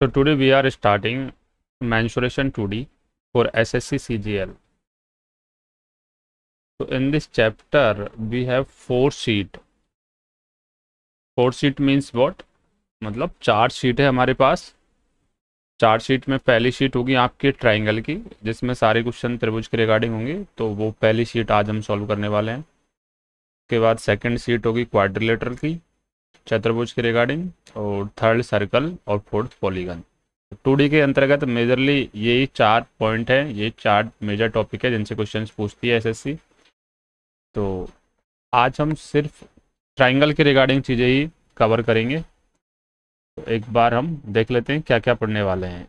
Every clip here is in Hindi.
So today we are starting mensuration 2D for SSC CGL. So in this chapter we have 4 sheet. 4 sheet means what? मतलब 4 sheet है हमारे पास। 4 sheet में पहली शीट होगी आपके ट्राइंगल की, जिसमें सारे क्वेश्चन त्रिभुज के रिगार्डिंग होंगे। तो वो पहली शीट आज हम सॉल्व करने वाले हैं। उसके बाद सेकंड शीट होगी क्वाड्रिलेटरल की, चतुर्भुज के रिगार्डिंग, और थर्ड सर्कल और फोर्थ पॉलीगन। 2D के अंतर्गत मेजरली यही 4 पॉइंट है, ये 4 मेजर टॉपिक है जिनसे क्वेश्चंस पूछती है एसएससी। तो आज हम सिर्फ ट्राइंगल के रिगार्डिंग चीज़ें ही कवर करेंगे। तो एक बार हम देख लेते हैं क्या क्या पढ़ने वाले हैं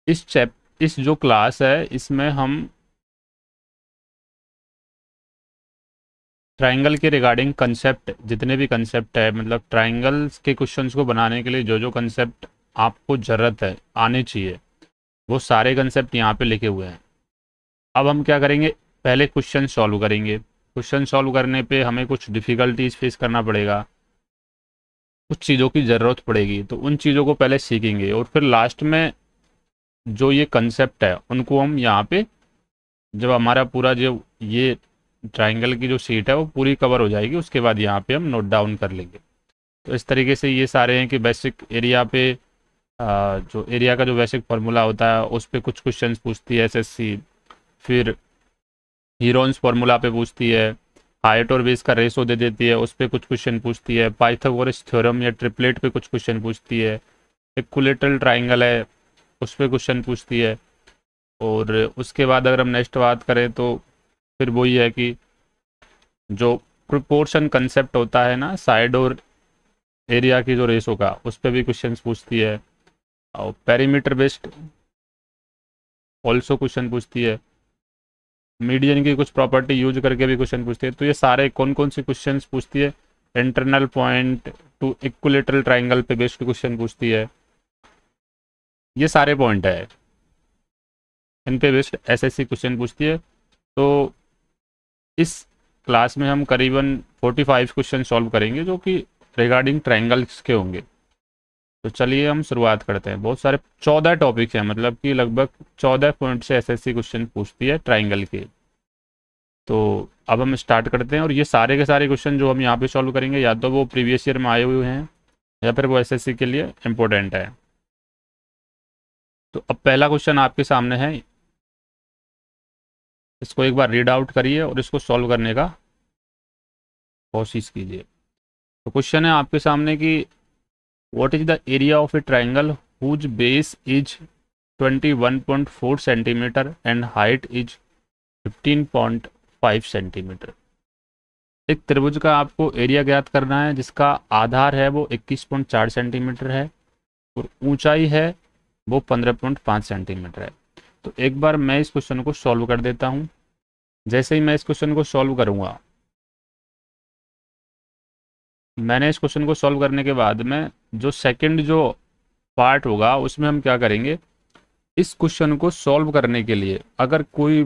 इस जो क्लास है, इसमें हम ट्राइंगल के रिगार्डिंग कंसेप्ट, जितने भी कंसेप्ट है, मतलब ट्राइंगल्स के क्वेश्चंस को बनाने के लिए जो जो कंसेप्ट आपको ज़रूरत है आने चाहिए, वो सारे कंसेप्ट यहाँ पे लिखे हुए हैं। अब हम क्या करेंगे, पहले क्वेश्चन सॉल्व करेंगे। क्वेश्चन सॉल्व करने पे हमें कुछ डिफ़िकल्टीज फेस करना पड़ेगा, कुछ चीज़ों की ज़रूरत पड़ेगी, तो उन चीज़ों को पहले सीखेंगे और फिर लास्ट में जो ये कंसेप्ट है उनको हम यहाँ पे, जब हमारा पूरा जो ये ट्राइंगल की जो शीट है वो पूरी कवर हो जाएगी, उसके बाद यहाँ पे हम नोट डाउन कर लेंगे। तो इस तरीके से ये सारे हैं कि बेसिक एरिया पे जो एरिया का जो बेसिक फार्मूला होता है उस पर कुछ क्वेश्चंस पूछती है एसएससी। फिर हीरोन्स फार्मूला पे पूछती है, हाइट और बेस का रेशो दे देती है, उस पर कुछ क्वेश्चन पूछती है। पाइथागोरस थ्योरम या ट्रिपलेट पे कुछ क्वेश्चन पूछती है। इक्विलेटरल ट्राइंगल है, उस पर क्वेश्चन पूछती है। और उसके बाद अगर हम नेक्स्ट बात करें तो फिर वही है कि जो प्रोपोर्शन कंसेप्ट होता है ना, साइड और एरिया की जो रेशो का, उस पर भी क्वेश्चन पूछती है। और पेरीमीटर बेस्ड ऑल्सो क्वेश्चन पूछती है। मीडियन की कुछ प्रॉपर्टी यूज करके भी क्वेश्चन पूछती है। तो ये सारे कौन कौन से क्वेश्चन पूछती है, internal point two equilateral triangle पे बेस्ड क्वेश्चन पूछती है। ये सारे पॉइंट है, इन पे बेस्ड एसएससी क्वेश्चन पूछती है। तो इस क्लास में हम करीबन 45 क्वेश्चन सॉल्व करेंगे जो कि रिगार्डिंग ट्राइंगल्स के होंगे। तो चलिए हम शुरुआत करते हैं। बहुत सारे 14 टॉपिक हैं, मतलब कि लगभग 14 पॉइंट से एसएससी क्वेश्चन पूछती है ट्राइंगल के। तो अब हम स्टार्ट करते हैं, और ये सारे के सारे क्वेश्चन जो हम यहाँ पे सॉल्व करेंगे, या तो वो प्रीवियस ईयर में आए हुए हैं या फिर वो एसएससी के लिए इम्पोर्टेंट है। तो अब पहला क्वेश्चन आपके सामने है, इसको एक बार रीड आउट करिए और इसको सॉल्व करने का कोशिश कीजिए। तो क्वेश्चन है आपके सामने कि what is the area of a triangle whose base is 21.4 centimeter and height is 15.5 centimetre. एक त्रिभुज का आपको एरिया ज्ञात करना है जिसका आधार है वो 21.4 सेंटीमीटर है और ऊंचाई है वो 15.5 सेंटीमीटर है। तो एक बार मैं इस क्वेश्चन को सॉल्व कर देता हूँ। जैसे ही मैं इस क्वेश्चन को सॉल्व करूँगा, मैंने इस क्वेश्चन को सॉल्व करने के बाद में जो सेकंड जो पार्ट होगा उसमें हम क्या करेंगे, इस क्वेश्चन को सॉल्व करने के लिए अगर कोई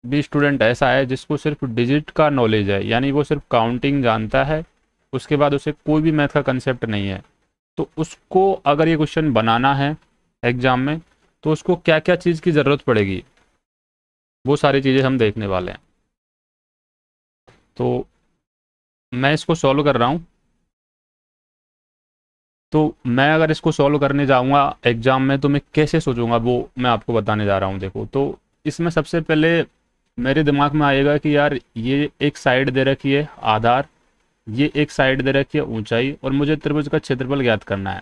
भी स्टूडेंट ऐसा है जिसको सिर्फ डिजिट का नॉलेज है, यानी वो सिर्फ काउंटिंग जानता है, उसके बाद उसे कोई भी मैथ का कंसेप्ट नहीं है, तो उसको अगर ये क्वेश्चन बनाना है एग्जाम में तो उसको क्या क्या चीज़ की ज़रूरत पड़ेगी, वो सारी चीज़ें हम देखने वाले हैं। तो मैं इसको सॉल्व कर रहा हूँ। तो मैं अगर इसको सॉल्व करने जाऊंगा एग्जाम में तो मैं कैसे सोचूंगा वो मैं आपको बताने जा रहा हूँ। देखो, तो इसमें सबसे पहले मेरे दिमाग में आएगा कि यार ये एक साइड दे रखी है आधार, ये एक साइड दे रखी है ऊंचाई, और मुझे त्रिभुज का क्षेत्रफल ज्ञात करना है।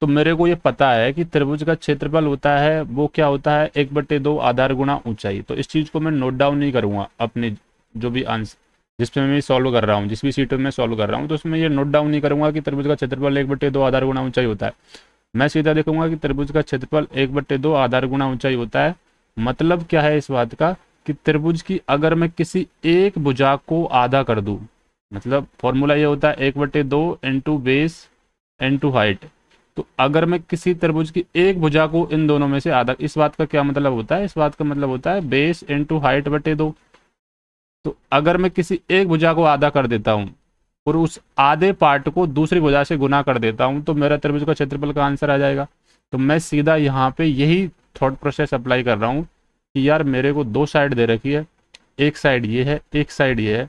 तो मेरे को ये पता है कि त्रिभुज का क्षेत्रफल होता है वो क्या होता है, 1/2 आधार गुणा ऊंचाई। तो इस चीज़ को मैं नोट डाउन नहीं करूँगा अपने जो भी आंसर जिसमें मैं सॉल्व कर रहा हूँ, जिस भी सीट में सॉल्व कर रहा हूँ, तो उसमें ये नोट डाउन नहीं करूँगा कि त्रिभुज का क्षेत्रफल 1/2 आधार गुणा ऊंचाई होता है। मैं सीधा देखूंगा कि त्रिभुज का क्षेत्रफल 1/2 आधार गुणा ऊंचाई होता है। मतलब क्या है इस बात का कि त्रिभुज की अगर मैं किसी एक भुजा को आधा कर दूँ, मतलब फॉर्मूला ये होता है 1/2 इंटू बेस इंटू हाइट। तो अगर मैं किसी त्रिभुज की एक भुजा को इन दोनों में से आधा, इस बात का क्या मतलब होता है, इस बात का मतलब होता है बेस इंटू हाइट बटे 2। तो अगर मैं किसी एक भुजा को आधा कर देता हूँ और उस आधे पार्ट को दूसरी भुजा से गुना कर देता हूँ तो मेरा त्रिभुज का क्षेत्रफल का आंसर आ जाएगा। तो मैं सीधा यहाँ पे यही थॉट प्रोसेस अप्लाई कर रहा हूँ कि यार मेरे को दो साइड दे रखी है, एक साइड ये है, एक साइड ये है,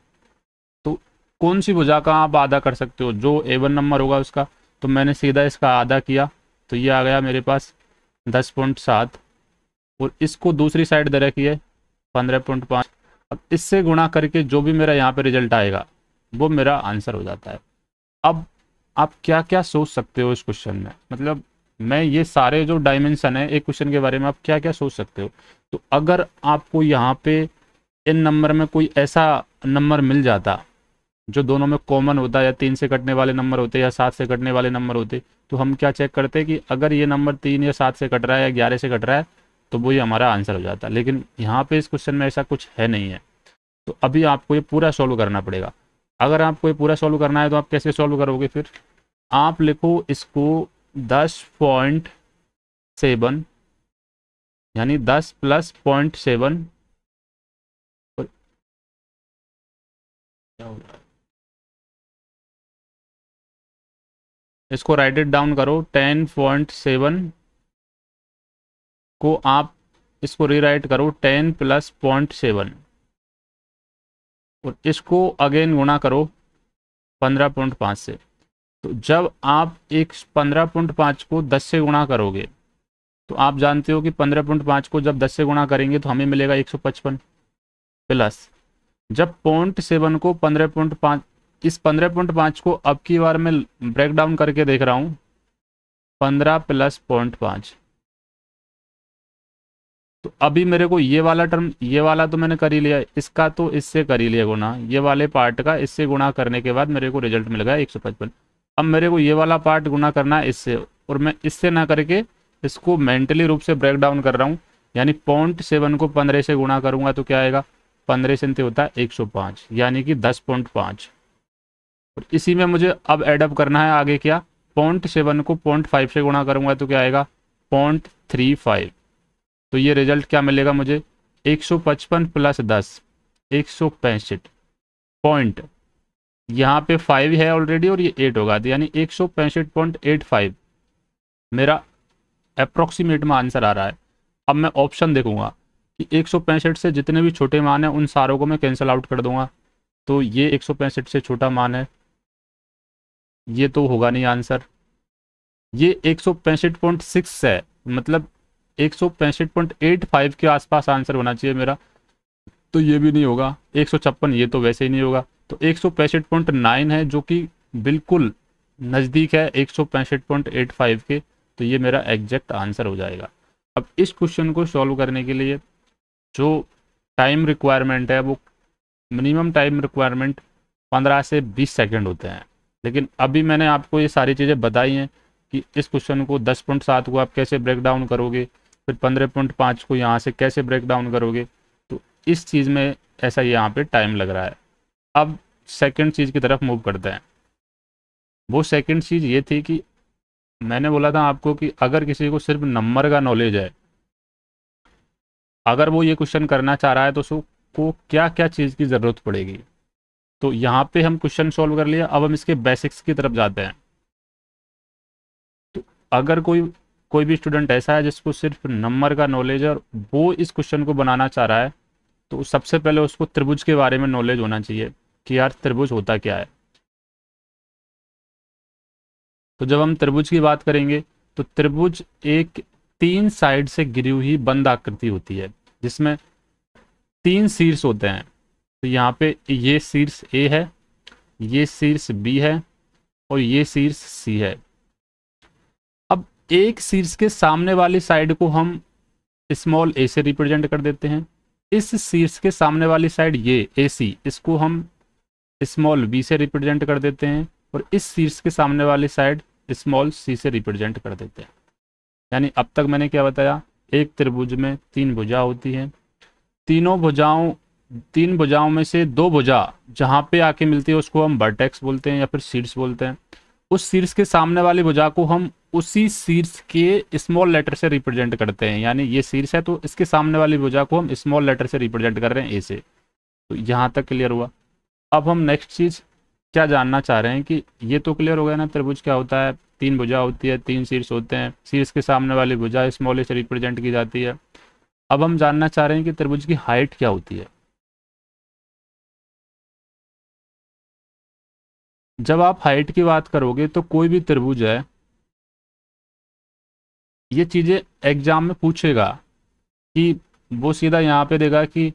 तो कौन सी भुजा का आप आधा कर सकते हो, जो A1 नंबर होगा उसका। तो मैंने सीधा इसका आधा किया, तो ये आ गया मेरे पास 10.7, और इसको दूसरी साइड दे रखी है 15.5। अब इससे गुणा करके जो भी मेरा यहाँ पे रिजल्ट आएगा वो मेरा आंसर हो जाता है। अब आप क्या क्या सोच सकते हो इस क्वेश्चन में, मतलब मैं ये सारे जो डायमेंशन है एक क्वेश्चन के बारे में आप क्या क्या सोच सकते हो। तो अगर आपको यहाँ पे इन नंबर में कोई ऐसा नंबर मिल जाता जो दोनों में कॉमन होता, या 3 से कटने वाले नंबर होते या 7 से कटने वाले नंबर होते, तो हम क्या चेक करते कि अगर ये नंबर 3 या 7 से कट रहा है या 11 से कट रहा है तो वो ही हमारा आंसर हो जाता। लेकिन यहाँ पे इस क्वेश्चन में ऐसा कुछ है नहीं है, तो अभी आपको ये पूरा सॉल्व करना पड़ेगा। अगर आपको ये पूरा सॉल्व करना है तो आप कैसे सॉल्व करोगे, फिर आप लिखो इसको 10.7 यानी 10 + 0.7 क्या हो रहा है, इसको राइट इट डाउन करो। 10.7 को आप इसको रीराइट करो 10 + 0.7, और इसको अगेन गुणा करो 15.5 से। तो जब आप एक 15.5 को 10 से गुणा करोगे तो आप जानते हो कि 15.5 को जब 10 से गुणा करेंगे तो हमें मिलेगा 155, प्लस जब 0.7 को 15.5, इस 15.5 को अब की बार मैं ब्रेक डाउन करके देख रहा हूँ 15 + 0.5। तो अभी मेरे को ये वाला टर्म, ये वाला तो मैंने कर ही लिया, इसका तो इससे कर ही लिया गुणा, ये वाले पार्ट का इससे गुणा करने के बाद मेरे को रिजल्ट मिल गया 155। अब मेरे को ये वाला पार्ट गुणा करना है इससे, और मैं इससे ना करके इसको मेंटली रूप से ब्रेक डाउन कर रहा हूँ, यानी 0.7 को 15 से गुणा करूंगा तो क्या आएगा, 15 से होता है 105, यानी कि 10.5। और इसी में मुझे अब एडअप करना है आगे क्या, 0.7 को 0.5 से गुणा करूंगा तो क्या आएगा 0.35। तो ये रिजल्ट क्या मिलेगा मुझे, 155 + 10 165 पॉइंट, यहाँ पे 5 है ऑलरेडी और ये 8 होगा, तो यानी 165.85 मेरा अप्रोक्सीमेट में आंसर आ रहा है। अब मैं ऑप्शन देखूंगा कि 165 से जितने भी छोटे मान हैं उन सारों को मैं कैंसिल आउट कर दूंगा, तो ये 165 से छोटा मान है, ये तो होगा नहीं आंसर। ये 165.6 है, मतलब 165.85 के आसपास आंसर होना चाहिए मेरा, तो ये भी नहीं होगा। 156 ये तो वैसे ही नहीं होगा, तो 165.9 है जो कि बिल्कुल नज़दीक है 165.85 के, तो ये मेरा एग्जैक्ट आंसर हो जाएगा। अब इस क्वेश्चन को सॉल्व करने के लिए जो टाइम रिक्वायरमेंट है वो मिनिमम टाइम रिक्वायरमेंट 15 से 20 सेकंड होते हैं, लेकिन अभी मैंने आपको ये सारी चीज़ें बताई हैं कि इस क्वेश्चन को 10.7 को आप कैसे ब्रेक डाउन करोगे, फिर 15.5 को यहाँ से कैसे ब्रेक डाउन करोगे, तो इस चीज़ में ऐसा यहाँ पे टाइम लग रहा है। अब सेकंड चीज़ की तरफ मूव करते हैं। वो सेकंड चीज़ ये थी कि मैंने बोला था आपको कि अगर किसी को सिर्फ नंबर का नॉलेज है, अगर वो ये क्वेश्चन करना चाह रहा है तो उसको क्या क्या चीज़ की ज़रूरत पड़ेगी। तो यहाँ पे हम क्वेश्चन सॉल्व कर लिया, अब हम इसके बेसिक्स की तरफ जाते हैं। तो अगर कोई भी स्टूडेंट ऐसा है जिसको सिर्फ नंबर का नॉलेज है और वो इस क्वेश्चन को बनाना चाह रहा है, तो सबसे पहले उसको त्रिभुज के बारे में नॉलेज होना चाहिए कि यार त्रिभुज होता क्या है। तो जब हम त्रिभुज की बात करेंगे तो त्रिभुज एक 3 साइड से घिरी हुई बंद आकृति होती है जिसमें 3 शीर्ष होते हैं। तो यहाँ पे ये शीर्ष ए है, ये शीर्ष बी है और ये शीर्ष सी है। अब एक शीर्ष के सामने वाली साइड को हम स्मॉल ए से रिप्रेजेंट कर देते हैं, इस शीर्ष के सामने वाली साइड ये ए सी, इसको हम स्मॉल बी से रिप्रेजेंट कर देते हैं, और इस शीर्ष के सामने वाली साइड स्मॉल सी से रिप्रेजेंट कर देते हैं। यानी अब तक मैंने क्या बताया, एक त्रिभुज में 3 भुजा होती हैं, तीन भुजाओं में से 2 भुजा जहाँ पे आके मिलती है उसको हम वर्टेक्स बोलते हैं या फिर शीर्ष बोलते हैं। उस शीर्ष के सामने वाली भुजा को हम उसी शीर्ष के स्मॉल लेटर से रिप्रेजेंट करते हैं, यानी ये शीर्ष है तो इसके सामने वाली भुजा को हम स्मॉल लेटर से रिप्रेजेंट कर रहे हैं ए से। तो यहाँ तक क्लियर हुआ। अब हम नेक्स्ट चीज़ क्या जानना चाह रहे हैं कि ये तो क्लियर हो गया ना, त्रिभुज क्या होता है, तीन भुजा होती है, तीन शीर्ष होते हैं, शीर्ष के सामने वाली भुजा स्मॉल ए से रिप्रेजेंट की जाती है। अब हम जानना चाह रहे हैं कि त्रिभुज की हाइट क्या होती है। जब आप हाइट की बात करोगे तो कोई भी त्रिभुज है, ये चीज़ें एग्जाम में पूछेगा कि वो सीधा यहाँ पे देगा कि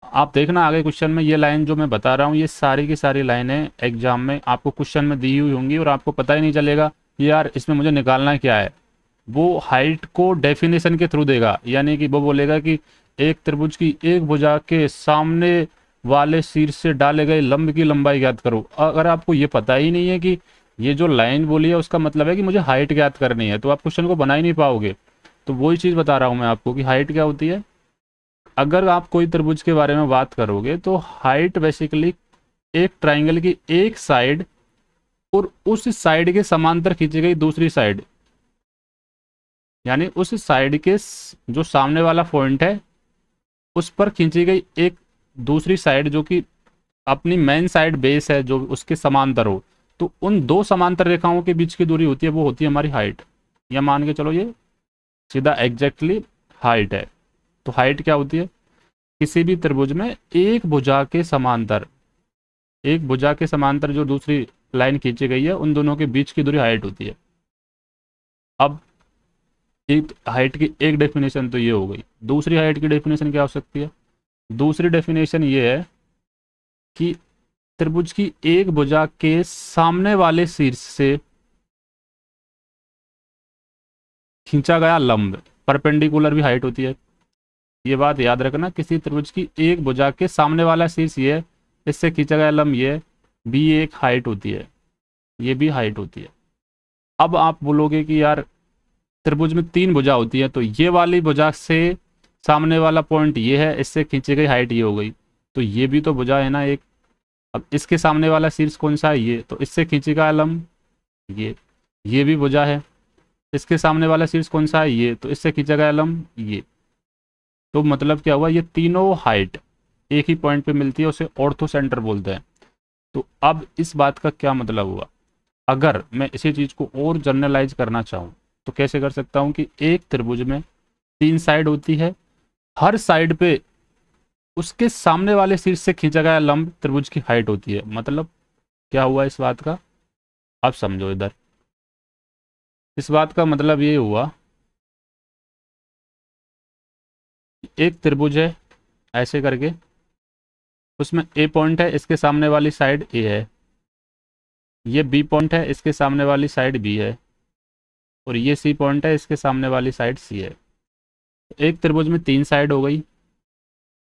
आप देखना आगे क्वेश्चन में, ये लाइन जो मैं बता रहा हूँ ये सारी की सारी लाइनें एग्जाम में आपको क्वेश्चन में दी हुई होंगी और आपको पता ही नहीं चलेगा कि यार इसमें मुझे निकालना क्या है। वो हाइट को डेफिनेशन के थ्रू देगा, यानी कि वो बोलेगा कि एक त्रिभुज की एक भुजा के सामने वाले शीर्ष से डाले गए लंब की लंबाई ज्ञात करो। अगर आपको ये पता ही नहीं है कि ये जो लाइन बोली है उसका मतलब है कि मुझे हाइट ज्ञात करनी है, तो आप क्वेश्चन को बना ही नहीं पाओगे। तो वही चीज़ बता रहा हूँ मैं आपको कि हाइट क्या होती है। अगर आप कोई त्रिभुज के बारे में बात करोगे तो हाइट बेसिकली एक ट्राइंगल की एक साइड और उस साइड के समांतर खींची गई दूसरी साइड, यानी उस साइड के जो सामने वाला पॉइंट है उस पर खींची गई एक दूसरी साइड जो कि अपनी मेन साइड बेस है जो उसके समांतर हो, तो उन दो समांतर रेखाओं के बीच की दूरी होती है, वो होती है हमारी हाइट। या मान के चलो ये सीधा एग्जैक्टली हाइट है। तो हाइट क्या होती है, किसी भी त्रिभुज में एक भुजा के समांतर, एक भुजा के समांतर जो दूसरी लाइन खींची गई है उन दोनों के बीच की दूरी हाइट होती है। अब एक हाइट की एक डेफिनेशन तो ये हो गई, दूसरी हाइट की डेफिनेशन क्या हो सकती है। दूसरी डेफिनेशन ये है कि त्रिभुज की एक भुजा के सामने वाले शीर्ष से खींचा गया लंब, परपेंडिकुलर भी हाइट होती है। ये बात याद रखना, किसी त्रिभुज की एक भुजा के सामने वाला शीर्ष ये, इससे खींचा गया लंब ये भी एक हाइट होती है, ये भी हाइट होती है। अब आप बोलोगे कि यार त्रिभुज में तीन भुजा होती है, तो ये वाली भुजा से सामने वाला पॉइंट ये है, इससे खींची गई हाइट ये हो गई, तो ये भी तो भुजा है ना एक। अब इसके सामने वाला शीर्ष कौन सा है, ये, तो इससे खींची गया लंब ये भी भुजा है। इसके सामने वाला शीर्ष कौन सा है, ये, तो इससे खींचा गया लंब ये। तो मतलब क्या हुआ, ये तीनों हाइट एक ही पॉइंट पे मिलती है, उसे ऑर्थो सेंटर बोलते हैं। तो अब इस बात का क्या मतलब हुआ, अगर मैं इसी चीज़ को और जनरलाइज करना चाहूँ तो कैसे कर सकता हूँ कि एक त्रिभुज में तीन साइड होती है, हर साइड पे उसके सामने वाले शीर्ष से खींचा गया लंब त्रिभुज की हाइट होती है। मतलब क्या हुआ इस बात का, अब समझो इधर। इस बात का मतलब ये हुआ, एक त्रिभुज है ऐसे करके, उसमें ए पॉइंट है, इसके सामने वाली साइड ए है, ये बी पॉइंट है, इसके सामने वाली साइड बी है, और ये सी पॉइंट है, इसके सामने वाली साइड सी है। एक त्रिभुज में तीन साइड हो गई,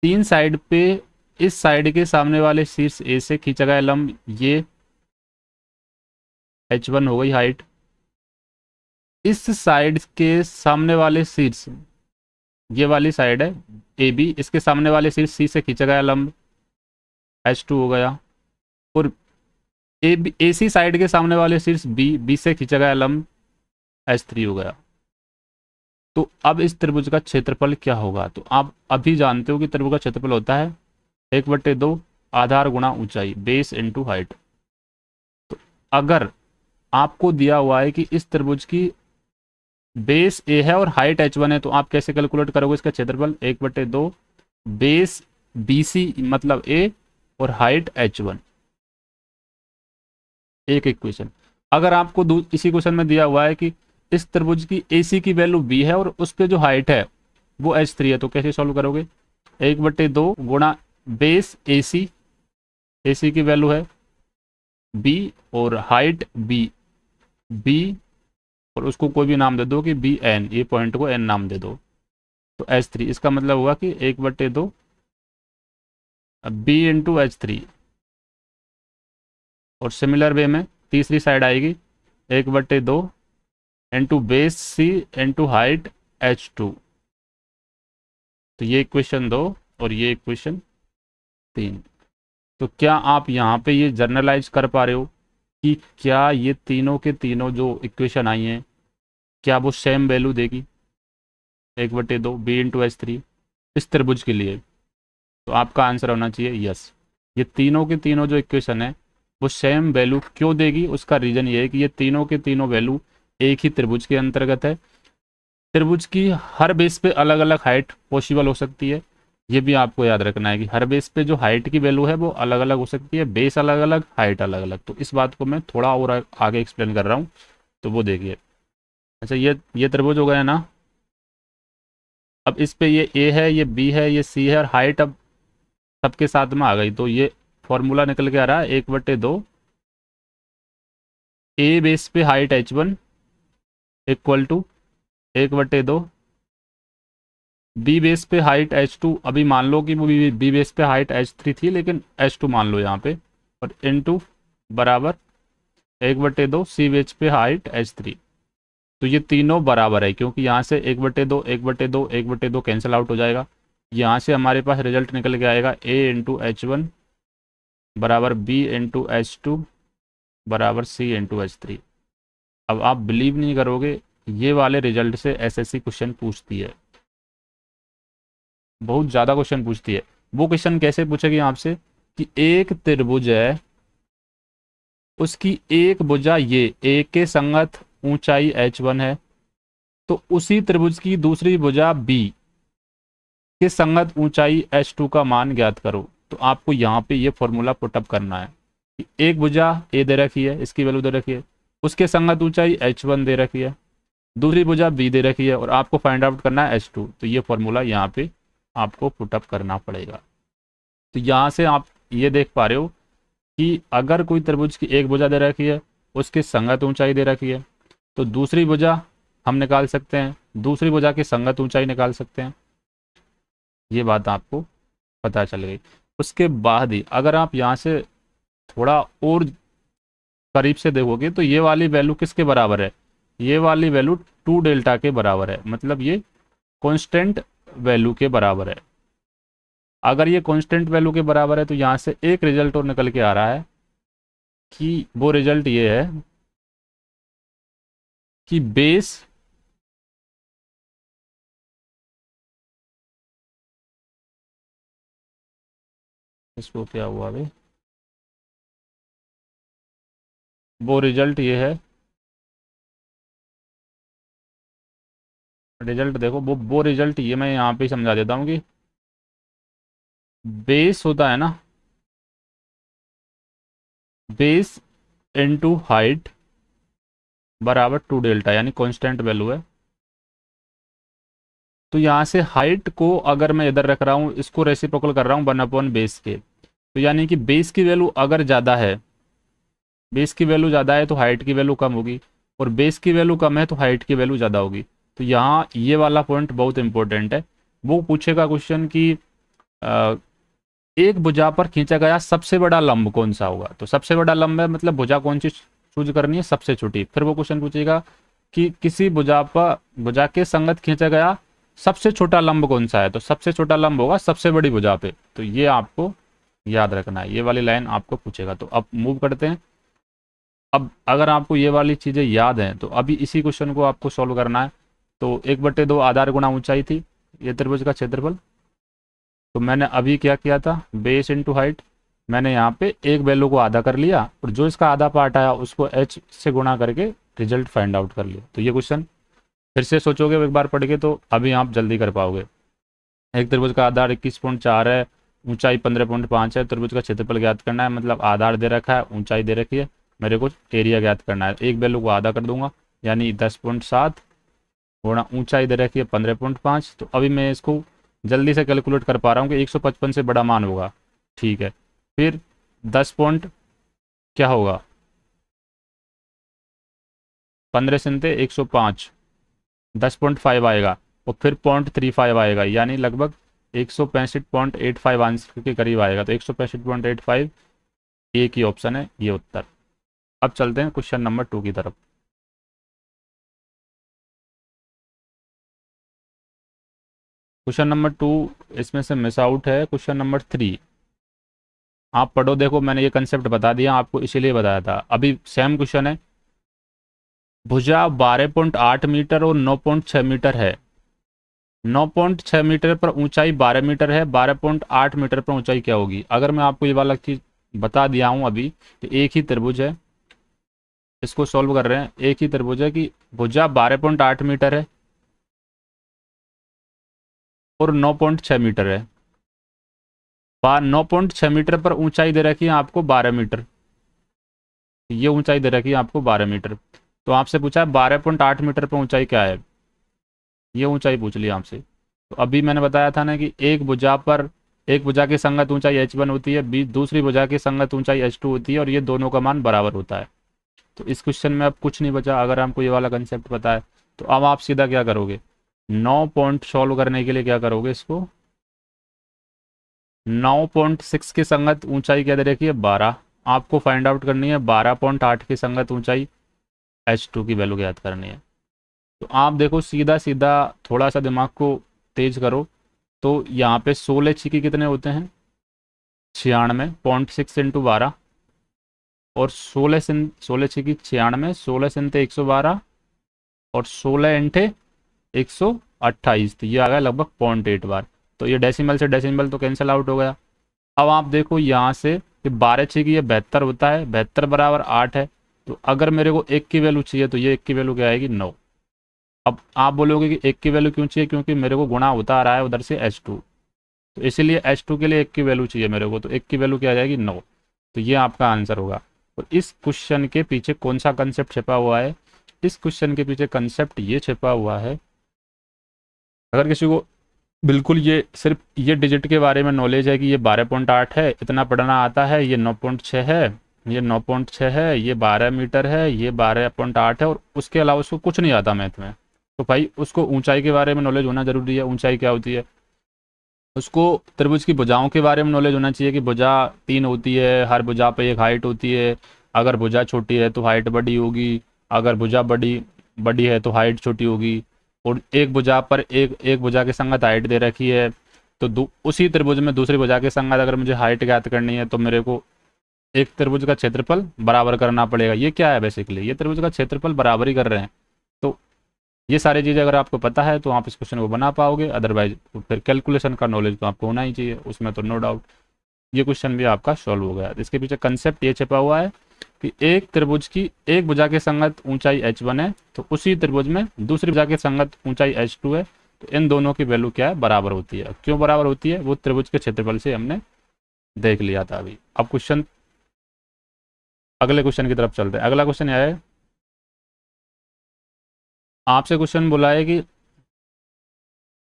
तीन साइड पे इस साइड के सामने वाले शीर्ष ए से खींचा गया लंब ये h1 हो गई हाइट। इस साइड के सामने वाले शीर्ष, ये वाली साइड है ए बी, इसके सामने वाले शीर्ष सी से खींचा गया लंब h2 हो गया। और ए सी साइड के सामने वाले शीर्ष बी से खींचा गया लंब h3 हो गया। तो अब इस त्रिभुज का क्षेत्रफल क्या होगा, तो आप अभी जानते हो कि त्रिभुज का क्षेत्रफल होता है 1/2 आधार गुणा ऊंचाई, बेस इनटू हाइट। तो अगर आपको दिया हुआ है कि इस त्रिभुज की बेस ए है और हाइट h1 है, तो आप कैसे कैलकुलेट करोगे इसका क्षेत्रफल, 1/2 बेस BC मतलब ए और हाइट h1, एक इक्वेशन। अगर आपको इसी क्वेश्चन में दिया हुआ है कि इस त्रिभुज की AC की वैल्यू B है और उस पे जो हाइट है वो h3 है, तो कैसे सॉल्व करोगे, 1/2 गुणा बेस AC की वैल्यू है B और हाइट B और उसको कोई भी नाम दे दो कि BN, ये पॉइंट को N नाम दे दो, तो h3। इसका मतलब हुआ कि 1/2 B इंटू h3। और सिमिलर वे में तीसरी साइड आएगी 1/2 into base C into height h2। तो ये इक्वेशन 2 और ये इक्वेशन 3। तो क्या आप यहाँ पे ये जर्नलाइज कर पा रहे हो कि क्या ये तीनों के तीनों जो इक्वेशन आई हैं क्या वो सेम वैल्यू देगी, 1/2 B इंटू h3 इस त्रिभुज के लिए। तो आपका आंसर होना चाहिए यस, ये तीनों के तीनों जो इक्वेशन है वो सेम वैल्यू क्यों देगी, उसका रीज़न ये है कि ये तीनों के तीनों वैल्यू एक ही त्रिभुज के अंतर्गत है। त्रिभुज की हर बेस पे अलग अलग हाइट पॉसिबल हो सकती है, ये भी आपको याद रखना है कि हर बेस पे जो हाइट की वैल्यू है वो अलग अलग हो सकती है, बेस अलग अलग, हाइट अलग अलग। तो इस बात को मैं थोड़ा और आगे एक्सप्लेन कर रहा हूँ, तो वो देखिए। अच्छा, ये त्रिभुज हो गया ना। अब इस पे ये ए है, ये बी है, ये सी है, और हाइट अब सबके साथ में आ गई। तो ये फॉर्मूला निकल के आ रहा है 1/2 ए बेस पे height h1 equal to 1/2 b base पे हाइट h2। अभी मान लो कि वो बी बेस पे हाइट h3 थी, लेकिन h2 मान लो यहाँ पे, और इनटू बराबर 1/2 सी बेस पे हाइट h3। तो ये तीनों बराबर है, क्योंकि यहाँ से 1/2 1/2 1/2 कैंसिल आउट हो जाएगा। यहाँ से हमारे पास रिजल्ट निकल के आएगा a इंटू h1 बराबर b इंटू h2 बराबर c इंटू h3। अब आप बिलीव नहीं करोगे, ये वाले रिजल्ट से एसएससी क्वेश्चन पूछती है, बहुत ज़्यादा क्वेश्चन पूछती है। वो क्वेश्चन कैसे पूछेगी आपसे कि एक त्रिभुज है, उसकी एक भुजा ये ए के संगत ऊंचाई h1 है, तो उसी त्रिभुज की दूसरी भुजा बी के संगत ऊंचाई h2 का मान ज्ञात करो। तो आपको यहाँ पे ये फॉर्मूला पुटअप करना है कि एक भुजा ए दे रखी है, इसकी वैल्यू दे रखी है, उसके संगत ऊंचाई h1 दे रखी है, दूसरी भुजा बी दे रखी है, और आपको फाइंड आउट करना है h2। तो ये फॉर्मूला यहाँ पे आपको पुटअप करना पड़ेगा। तो यहाँ से आप ये देख पा रहे हो कि अगर कोई त्रिभुज की एक भुजा दे रखी है, उसकी संगत ऊंचाई दे रखी है, तो दूसरी भुजा हम निकाल सकते हैं, दूसरी भुजा की संगत ऊंचाई निकाल सकते हैं। ये बात आपको पता चल गई। उसके बाद ही अगर आप यहाँ से थोड़ा और करीब से देखोगे तो ये वाली वैल्यू किसके बराबर है, ये वाली वैल्यू 2 डेल्टा के बराबर है, मतलब ये कांस्टेंट वैल्यू के बराबर है। अगर ये कांस्टेंट वैल्यू के बराबर है तो यहाँ से एक रिजल्ट और निकल के आ रहा है कि वो रिजल्ट ये है कि बेस इसको क्या हुआ भाई, वो रिजल्ट ये है, रिजल्ट देखो, वो रिजल्ट ये मैं यहाँ पे समझा देता हूँ कि बेस होता है ना, बेस इनटू हाइट बराबर 2 डेल्टा, यानी कांस्टेंट वैल्यू है। तो यहाँ से हाइट को अगर मैं इधर रख रहा हूँ, इसको रेसिप्रोकल कर रहा हूँ 1/, बेस के, तो यानी कि बेस की वैल्यू अगर ज़्यादा है, बेस की वैल्यू ज़्यादा है तो हाइट की वैल्यू कम होगी, और बेस की वैल्यू कम है तो हाइट की वैल्यू ज़्यादा होगी। तो यहाँ ये वाला पॉइंट बहुत इंपॉर्टेंट है। वो पूछेगा क्वेश्चन कि एक भुजा पर खींचा गया सबसे बड़ा लंब कौन सा होगा। तो सबसे बड़ा लंब है मतलब भुजा कौन सी चूज करनी है, सबसे छोटी। फिर वो क्वेश्चन पूछेगा कि किसी भुजा पर, भुजा के संगत खींचा गया सबसे छोटा लंब कौन सा है, तो सबसे छोटा लंब होगा सबसे बड़ी भुजा पे। तो ये आपको याद रखना है, ये वाली लाइन आपको पूछेगा। तो अब मूव करते हैं। अब अगर आपको ये वाली चीज़ें याद हैं तो अभी इसी क्वेश्चन को आपको सॉल्व करना है। तो 1/2 आधार गुणा ऊंचाई थी ये त्रिभुज का क्षेत्रफल। तो मैंने अभी क्या किया था, बेस इंटू हाइट, मैंने यहाँ पे एक वैल्यू को आधा कर लिया, और जो इसका आधा पार्ट आया उसको h से गुणा करके रिजल्ट फाइंड आउट कर लिया। तो ये क्वेश्चन फिर से सोचोगे एक बार पढ़ के तो अभी आप जल्दी कर पाओगे। एक त्रिभुज का आधार 21.4 है, ऊंचाई 15.5 है, त्रिभुज का क्षेत्रफल ज्ञात करना है, मतलब आधार दे रखा है, ऊंचाई दे रखी है, मेरे को एरिया ज्ञात करना है। एक वैल्यू को आधा कर दूंगा, यानी 10.7 गुणा ऊंचाई दे रखी है 15.5। तो अभी मैं इसको जल्दी से कैलकुलेट कर पा रहा हूँ कि 155 से बड़ा मान होगा, ठीक है। फिर 10 पॉइंट क्या होगा, 15 से 105, 10.5 आएगा, और फिर 0.35 आएगा, यानी लगभग 165.85 आंसर के करीब आएगा। तो 165.85 एक ही ऑप्शन है ये उत्तर। अब चलते हैं क्वेश्चन नंबर 2 की तरफ। क्वेश्चन नंबर 2 इसमें से मिस आउट है, क्वेश्चन नंबर 3 आप पढ़ो। देखो मैंने ये कंसेप्ट बता दिया आपको, इसीलिए बताया था। अभी सेम क्वेश्चन है, भुजा 12.8 मीटर और 9.6 मीटर है, 9.6 मीटर पर ऊंचाई 12 मीटर है, 12.8 मीटर पर ऊंचाई क्या होगी। अगर मैं आपको ये वाला चीज़ बता दिया हूँ अभी कि एक ही त्रिभुज है, इसको सॉल्व कर रहे हैं। एक ही त्रिभुज है कि भुजा 12.8 मीटर है और 9.6 मीटर है। 9.6 मीटर पर ऊंचाई दे रखी है आपको 12 मीटर, ये ऊंचाई दे रखी है आपको 12 मीटर। तो आपसे पूछा है 12.8 मीटर पर ऊंचाई क्या है, ये ऊंचाई पूछ लिया आपसे। तो अभी मैंने बताया था ना कि एक भुजा की संगत ऊंचाई h1 होती है, दूसरी भुजा की संगत ऊंचाई h2 होती है, और ये दोनों का मान बराबर होता है। तो इस क्वेश्चन में अब कुछ नहीं बचा अगर हमको ये वाला कंसेप्ट पता है। तो अब आप सीधा क्या करोगे, 9 पॉइंट सॉल्व करने के लिए क्या करोगे, इसको 9.6 की संगत ऊंचाई क्या दे रखी है 12, आपको फाइंड आउट करनी है 12.8 की संगत ऊंचाई h2 की वैल्यू ज्ञात करनी है। तो आप देखो सीधा सीधा थोड़ा सा दिमाग को तेज करो, तो यहाँ पे 16 छिकी कितने होते हैं 96, 0.6 इंटू 12, और 16 छिकी 96, 16 सिंते 112, और 16 इंटे 128, तो ये आ गया लगभग 0.8 बार। तो ये डेसिमल से डेसिमल तो कैंसिल आउट हो गया। अब आप देखो यहाँ से कि 12 छिकी ये 72 होता है, 72 बराबर 8 है। तो अगर मेरे को 1 की वैल्यू चाहिए तो ये 1 की वैल्यू क्या आएगी 9। अब आप बोलोगे कि 1 की वैल्यू क्यों चाहिए, क्योंकि मेरे को गुणा होता आ रहा है उधर से h2, तो इसीलिए h2 के लिए 1 की वैल्यू चाहिए मेरे को, तो 1 की वैल्यू क्या आ जाएगी 9। तो ये आपका आंसर होगा। और इस क्वेश्चन के पीछे कौन सा कंसेप्ट छिपा हुआ है, इस क्वेश्चन के पीछे कंसेप्ट ये छिपा हुआ है, अगर किसी को बिल्कुल ये सिर्फ ये डिजिट के बारे में नॉलेज है कि ये 12.8 है, इतना पढ़ना आता है, ये 9.6 है, ये 9.6 है, ये 12 मीटर है, ये 12.8 है, और उसके अलावा उसको कुछ नहीं आता मैथ में, तो भाई उसको ऊंचाई के बारे में नॉलेज होना जरूरी है, ऊंचाई क्या होती है। उसको त्रिभुज की भुजाओं के बारे में नॉलेज होना चाहिए कि भुजा 3 होती है, हर भुजा पे एक हाइट होती है, अगर भुजा छोटी है तो हाइट बड़ी होगी, अगर भुजा बड़ी बड़ी है तो हाइट छोटी होगी, और एक भुजा पर एक भुजा की संगत हाइट दे रखी है, तो उसी त्रिभुज में दूसरी भुजा की संगत अगर मुझे हाइट ज्ञात करनी है तो मेरे को एक त्रिभुज का क्षेत्रफल बराबर करना पड़ेगा। ये क्या है बेसिकली, ये त्रिभुज का क्षेत्रफल बराबर ही कर रहे हैं। तो ये सारी चीज़ें अगर आपको पता है तो आप इस क्वेश्चन को बना पाओगे, अदरवाइज फिर कैलकुलेशन का नॉलेज तो आपको होना ही चाहिए, उसमें तो नो डाउट। ये क्वेश्चन भी आपका सॉल्व हो गया। इसके पीछे कंसेप्ट ये छिपा हुआ है कि एक त्रिभुज की एक भुजा के संगत ऊंचाई h1 है, तो उसी त्रिभुज में दूसरी भुजा के संगत ऊंचाई h2 है, तो इन दोनों की वैल्यू क्या है बराबर होती है। क्यों बराबर होती है, वो त्रिभुज के क्षेत्रफल से हमने देख लिया था अभी। अब क्वेश्चन अगले क्वेश्चन की तरफ चलते हैं। अगला क्वेश्चन यह है, आपसे क्वेश्चन बोला है कि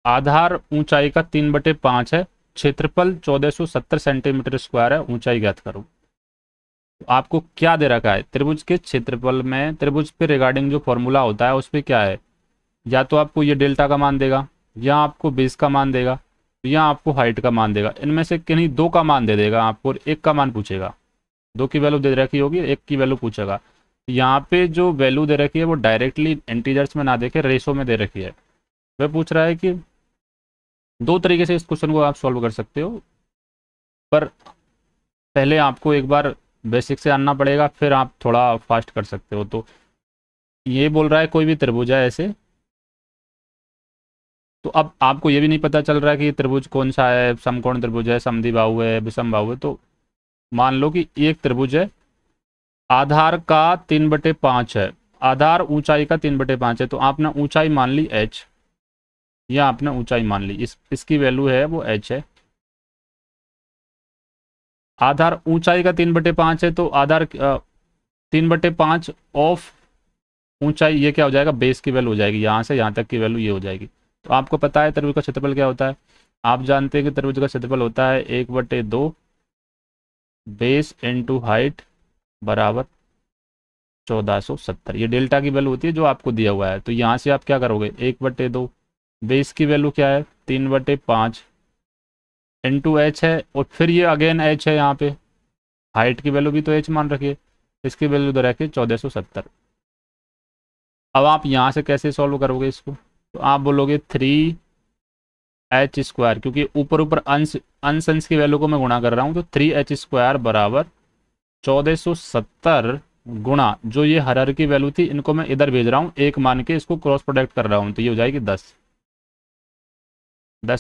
आधार ऊंचाई का 3/5 है, क्षेत्रफल 1470 सेंटीमीटर स्क्वायर है, ऊंचाई ज्ञात करो। तो आपको क्या दे रखा है, त्रिभुज के क्षेत्रफल में त्रिभुज पे रिगार्डिंग जो फॉर्मूला होता है उस पर क्या है, या तो आपको ये डेल्टा का मान देगा, या आपको बेस का मान देगा, या आपको हाइट का मान देगा। इनमें से किन्हीं दो का मान दे देगा आपको, और एक का मान पूछेगा। दो की वैल्यू दे रखी होगी, एक की वैल्यू पूछेगा। यहाँ पे जो वैल्यू दे रखी है वो डायरेक्टली इंटीजर्स में ना देखे रेशो में दे रखी है। वह पूछ रहा है कि दो तरीके से इस क्वेश्चन को आप सॉल्व कर सकते हो, पर पहले आपको एक बार बेसिक से आना पड़ेगा, फिर आप थोड़ा फास्ट कर सकते हो। तो ये बोल रहा है कोई भी त्रिभुज है ऐसे, तो अब आपको ये भी नहीं पता चल रहा है कि ये त्रिभुज कौन सा है, समकोण त्रिभुज है, समद्विबाहु है, विषम बाहु है। तो मान लो कि एक त्रिभुज है, आधार का 3/5 है, आधार ऊंचाई का 3/5 है, तो आपने ऊंचाई मान ली h, या आपने ऊंचाई मान ली इसकी वैल्यू है वो h है। आधार ऊंचाई का 3/5 है, तो आधार 3/5 ऑफ ऊंचाई, ये क्या हो जाएगा बेस की वैल्यू हो जाएगी, यहाँ से यहाँ तक की वैल्यू ये हो जाएगी। तो आपको पता है त्रिभुज का क्षेत्रफल क्या होता है, आप जानते हैं कि त्रिभुज का क्षेत्रफल होता है 1/2 बेस इंटू हाइट बराबर 1470। ये डेल्टा की वैल्यू होती है जो आपको दिया हुआ है। तो यहाँ से आप क्या करोगे, 1/2 बेस की वैल्यू क्या है 3/5 इंटू एच है, और फिर ये अगेन एच है, यहाँ पे हाइट की वैल्यू भी तो एच मान रखिए, इसकी वैल्यू तो रखिए 1470। अब आप यहाँ से कैसे सॉल्व करोगे इसको, तो आप बोलोगे 3h², क्योंकि ऊपर ऊपर अंश अंश की वैल्यू को मैं गुणा कर रहा हूँ, तो 3h² बराबर 1470 गुणा जो ये हर की वैल्यू थी, इनको मैं इधर भेज रहा हूँ एक मान के, इसको क्रॉस प्रोडक्ट कर रहा हूँ, तो ये हो जाएगी 10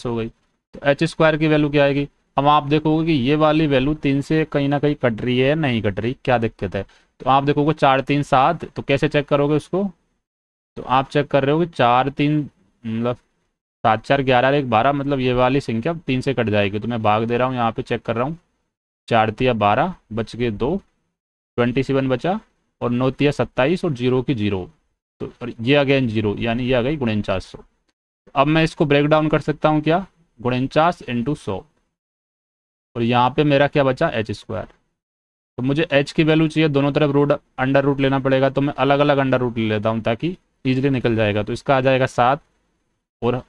हो गई। तो h² की वैल्यू क्या आएगी, अब आप देखोगे कि ये वाली वैल्यू 3 से कहीं ना कहीं कट रही है या नहीं कट रही, क्या दिक्कत है। तो आप देखोगे 4 3 7, तो कैसे चेक करोगे उसको। तो आप चेक कर रहे हो कि 4 3 मतलब 7 4 11 और 1 12, मतलब ये वाली संख्या 3 से कट जाएगी। तो मैं भाग दे रहा हूँ, यहाँ पे चेक कर रहा हूँ। 4 तिया 12, बच गए 2, 27 बचा, और 9 तिया 27, और जीरो की जीरो। तो और ये अगेन जीरो, यानी ये आ गई 4900। अब मैं इसको ब्रेक डाउन कर सकता हूँ क्या, 49 इंटू 100, और यहाँ पे मेरा क्या बचा, एच स्क्वायर। तो मुझे एच की वैल्यू चाहिए, दोनों तरफ रूट अंडर रूट लेना पड़ेगा, तो मैं अलग अलग अंडर रूट ले लेता हूँ ताकि ईजिली निकल जाएगा। तो इसका आ जाएगा 7, और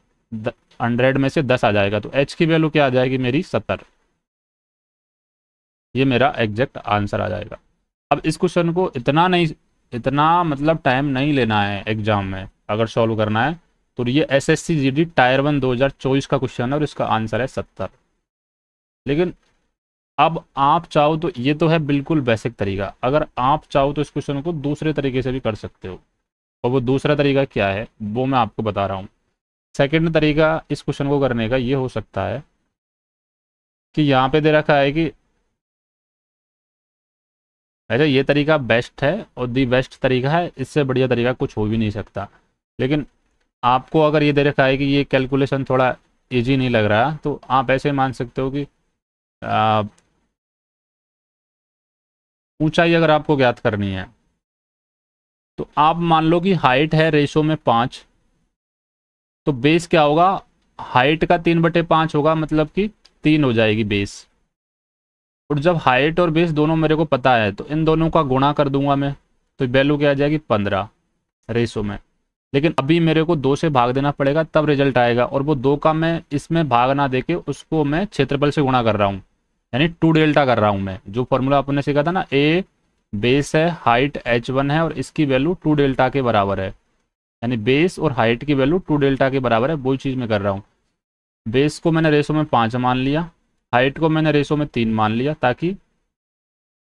100 में से 10 आ जाएगा, तो एच की वैल्यू क्या आ जाएगी मेरी, 70। ये मेरा एग्जैक्ट आंसर आ जाएगा। अब इस क्वेश्चन को इतना मतलब टाइम नहीं लेना है एग्जाम में अगर सॉल्व करना है। तो ये एसएससी जीडी टायर 1 2024 का क्वेश्चन है, और इसका आंसर है 70। लेकिन अब आप चाहो तो, ये तो है बिल्कुल बेसिक तरीका, अगर आप चाहो तो इस क्वेश्चन को दूसरे तरीके से भी कर सकते हो। और वो दूसरा तरीका क्या है वो मैं आपको बता रहा हूँ। सेकंड तरीका इस क्वेश्चन को करने का ये हो सकता है कि यहाँ पे दे रखा है कि अच्छा ये तरीका बेस्ट है और दी बेस्ट तरीका है, इससे बढ़िया तरीका कुछ हो भी नहीं सकता। लेकिन आपको अगर ये दे रखा है कि ये कैलकुलेशन थोड़ा इजी नहीं लग रहा, तो आप ऐसे मान सकते हो कि आ, ऊंचाई अगर आपको ज्ञात करनी है, तो आप मान लो कि हाइट है रेशो में 5, तो बेस क्या होगा, हाइट का 3/5 होगा, मतलब कि 3 हो जाएगी बेस। और जब हाइट और बेस दोनों मेरे को पता है, तो इन दोनों का गुणा कर दूंगा मैं, तो वैल्यू क्या आ जाएगी, 15 रेशो में। लेकिन अभी मेरे को 2 से भाग देना पड़ेगा, तब रिजल्ट आएगा, और वो 2 का मैं इसमें भाग ना देके उसको मैं क्षेत्रफल से गुणा कर रहा हूँ, यानी 2 डेल्टा कर रहा हूँ मैं। जो फॉर्मूला आपने सीखा था ना, ए बेस है, हाइट h1 है, और इसकी वैल्यू 2 डेल्टा के बराबर है, यानी बेस और हाइट की वैल्यू 2 डेल्टा के बराबर है, वही चीज़ मैं कर रहा हूँ। बेस को मैंने रेशो में 5 मान लिया, हाइट को मैंने रेशो में 3 मान लिया, ताकि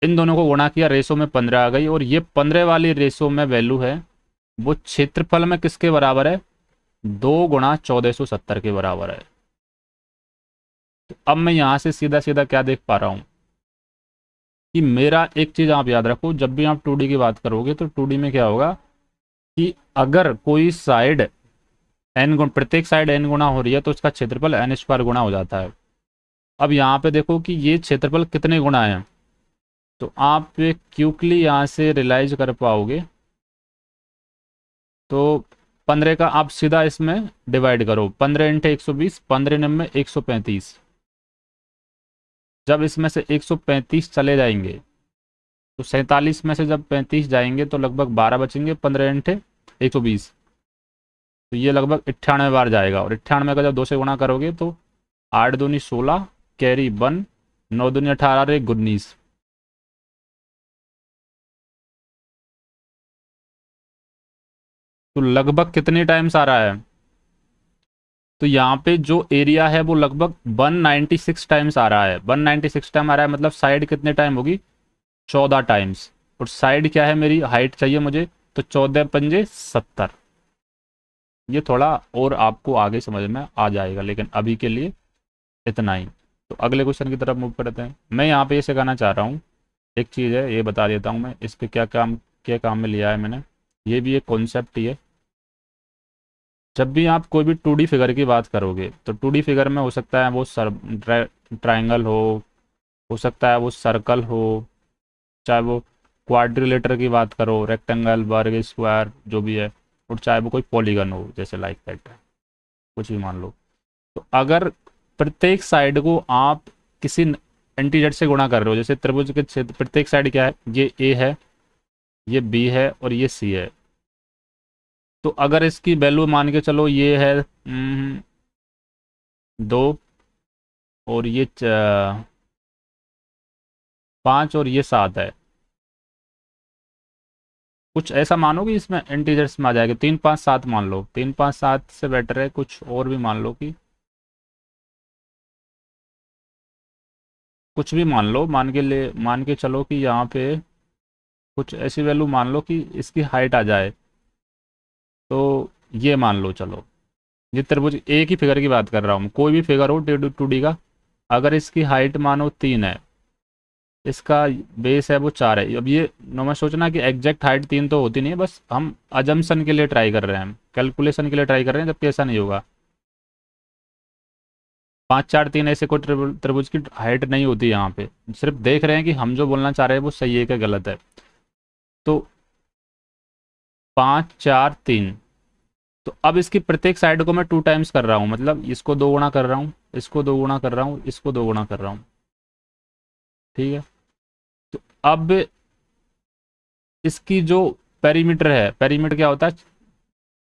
इन दोनों को गुणा किया, रेशो में 15 आ गई, और ये 15 वाली रेशो में वैल्यू है वो क्षेत्रफल में किसके बराबर है, 2 गुणा 1470 के बराबर है। तो अब मैं यहाँ से सीधा सीधा क्या देख पा रहा हूँ कि मेरा एक चीज़ आप याद रखो, जब भी आप 2D की बात करोगे तो 2D में क्या होगा कि अगर कोई साइड एन गुण, प्रत्येक साइड एन गुणा हो रही है, तो उसका क्षेत्रफल एन स्क्वायर गुणा हो जाता है। अब यहाँ पे देखो कि ये क्षेत्रफल कितने गुणा है, तो आप क्विकली यहाँ से रियलाइज कर पाओगे। तो 15 का आप सीधा इसमें डिवाइड करो, 15 इंटू 120, 15 में 135। जब इसमें से 135 चले जाएंगे, तो 47 में से जब 35 जाएंगे तो लगभग 12 बचेंगे, 15 इंटू 120, तो ये लगभग 98 बार जाएगा। और 98 का जब 2 से गुणा करोगे तो 8 दूनी 16, कैरी 1, 9 दूनी 18, 19। तो लगभग कितने टाइम्स आ रहा है, तो यहाँ पे जो एरिया है वो लगभग 196 टाइम्स आ रहा है। 196 टाइम आ रहा है, मतलब साइड कितने टाइम होगी, 14 टाइम्स। और साइड क्या है, मेरी हाइट चाहिए मुझे, तो 14 पंजे 70। ये थोड़ा और आपको आगे समझ में आ जाएगा, लेकिन अभी के लिए इतना ही। तो अगले क्वेश्चन की तरफ मूव करते हैं। मैं यहाँ पे ये सिखाना चाह रहा हूँ, एक चीज़ है ये बता देता हूँ मैं, इस पर क्या काम में लिया है मैंने, ये भी एक कॉन्सेप्ट ही है। जब भी आप कोई भी 2D फिगर की बात करोगे, तो 2D फिगर में हो सकता है वो ट्राइंगल हो सकता है वो सर्कल हो, चाहे वो क्वाड्रिलेटर की बात करो, रेक्टेंगल, वर्ग, स्क्वायर, जो भी है, और चाहे वो कोई पॉलीगन हो, जैसे लाइक दैट, कुछ भी मान लो। तो अगर प्रत्येक साइड को आप किसी एंटीजेड से गुणा कर रहे हो, जैसे त्रिभुज के क्षेत्र प्रत्येक साइड क्या है, ये ए है, ये बी है, और ये सी है। तो अगर इसकी वैल्यू मान के चलो ये है 2, और ये 5, और ये 7 है, कुछ ऐसा मानो कि इसमें इंटीजर्स में आ जाएगा, 3 5 7 मान लो, 3 5 7 से बेटर है कुछ और भी मान लो, कि कुछ भी मान लो, मान के चलो कि यहाँ पे कुछ ऐसी वैल्यू मान लो कि इसकी हाइट आ जाए। तो ये मान लो, चलो ये त्रिभुज एक ही फिगर की बात कर रहा हूँ, कोई भी फिगर हो 2D का, अगर इसकी हाइट मानो 3 है, इसका बेस है वो 4 है। अब ये मैं सोचना कि एग्जैक्ट हाइट 3 तो होती नहीं है, बस हम अजम्पशन के लिए ट्राई कर रहे हैं, हम कैलकुलेशन के लिए ट्राई कर रहे हैं, जबकि ऐसा नहीं होगा। 5 4 3 ऐसे कोई त्रिभुज की हाइट नहीं होती यहाँ पे, सिर्फ देख रहे हैं कि हम जो बोलना चाह रहे हैं वो सही है क्या गलत है। तो 5 4 3, तो अब इसकी प्रत्येक साइड को मैं 2 टाइम्स कर रहा हूँ, मतलब इसको 2 गुना कर रहा हूँ, इसको 2 गुना कर रहा हूँ, इसको 2 गुना कर रहा हूँ, ठीक है। तो अब इसकी जो पेरीमीटर है, पेरीमीटर क्या होता है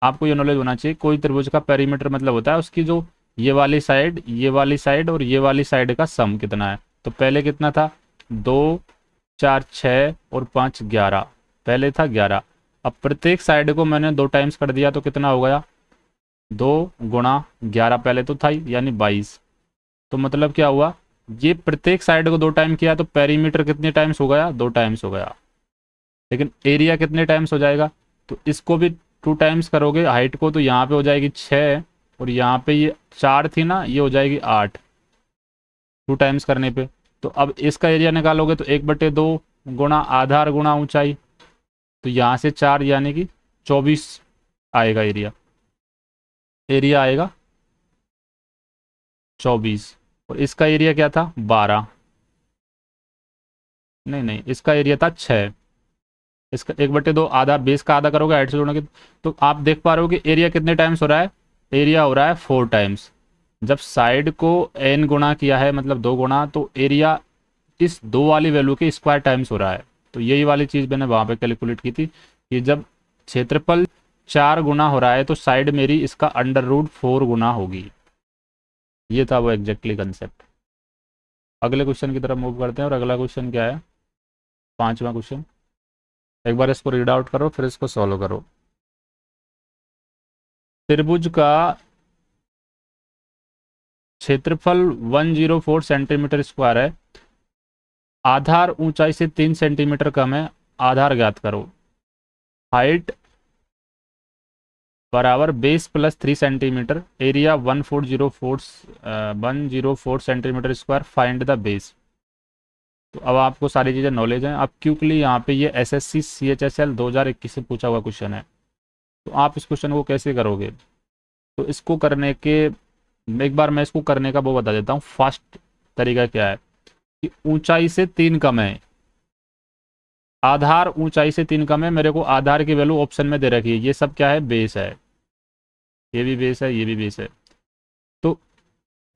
आपको ये नॉलेज होना चाहिए। कोई त्रिभुज का पेरीमीटर मतलब होता है उसकी जो ये वाली साइड, ये वाली साइड और ये वाली साइड का सम कितना है। तो पहले कितना था, 2 4 6 और 5 11, पहले था 11। अब प्रत्येक साइड को मैंने 2 टाइम्स कर दिया तो कितना हो गया, 2 गुणा 11 पहले तो था ही, यानी 22। तो मतलब क्या हुआ, ये प्रत्येक साइड को 2 टाइम किया तो पेरीमीटर कितने टाइम्स हो गया, 2 टाइम्स हो गया। लेकिन एरिया कितने टाइम्स हो जाएगा, तो इसको भी 2 टाइम्स करोगे हाइट को, तो यहाँ पे हो जाएगी 6 और यहाँ पे ये 4 थी ना, ये हो जाएगी 8, 2 टाइम्स करने पे। तो अब इसका एरिया निकालोगे तो 1/2 गुणा आधार गुणा ऊंचाई, तो यहाँ से 4 यानी कि 24 आएगा एरिया, एरिया आएगा 24। और इसका एरिया क्या था, 12, नहीं इसका एरिया था 6। इसका 1/2 आधा, बेस का आधा करोगे 8 से जोड़ोगे, तो आप देख पा रहे हो कि एरिया कितने टाइम्स हो रहा है, एरिया हो रहा है 4 टाइम्स। जब साइड को n गुना किया है मतलब 2 गुना, तो एरिया इस 2 वाली वैल्यू के स्क्वायर टाइम्स हो रहा है। तो यही वाली चीज़ मैंने वहाँ पे कैलकुलेट की थी कि जब क्षेत्रफल 4 गुना हो रहा है तो साइड मेरी इसका √4 गुना होगी। ये था वो एग्जैक्टली कंसेप्ट। अगले क्वेश्चन की तरफ मूव करते हैं, और अगला क्वेश्चन क्या है, 5वां क्वेश्चन। एक बार इसको रीड आउट करो फिर इसको सॉल्व करो। त्रिभुज का क्षेत्रफल 104 सेंटीमीटर स्क्वायर है, आधार ऊंचाई से 3 सेंटीमीटर कम है, आधार ज्ञात करो। हाइट बराबर base plus 3 centimetre, area 104 centimetre square, find the base. तो अब आपको सारी चीज़ें नॉलेज हैं। अब क्योंकि यहाँ पे ये SSC CHSL 2021 से पूछा हुआ क्वेश्चन है, तो आप इस क्वेश्चन को कैसे करोगे। तो इसको करने के एक बार मैं इसको करने का वो बता देता हूँ। फास्ट तरीका क्या है कि ऊंचाई से 3 कम है, आधार ऊंचाई से 3 कम है, मेरे को आधार की वैल्यू ऑप्शन में दे रखी है, ये सब क्या है, बेस है, ये भी बेस है, ये भी बेस है। तो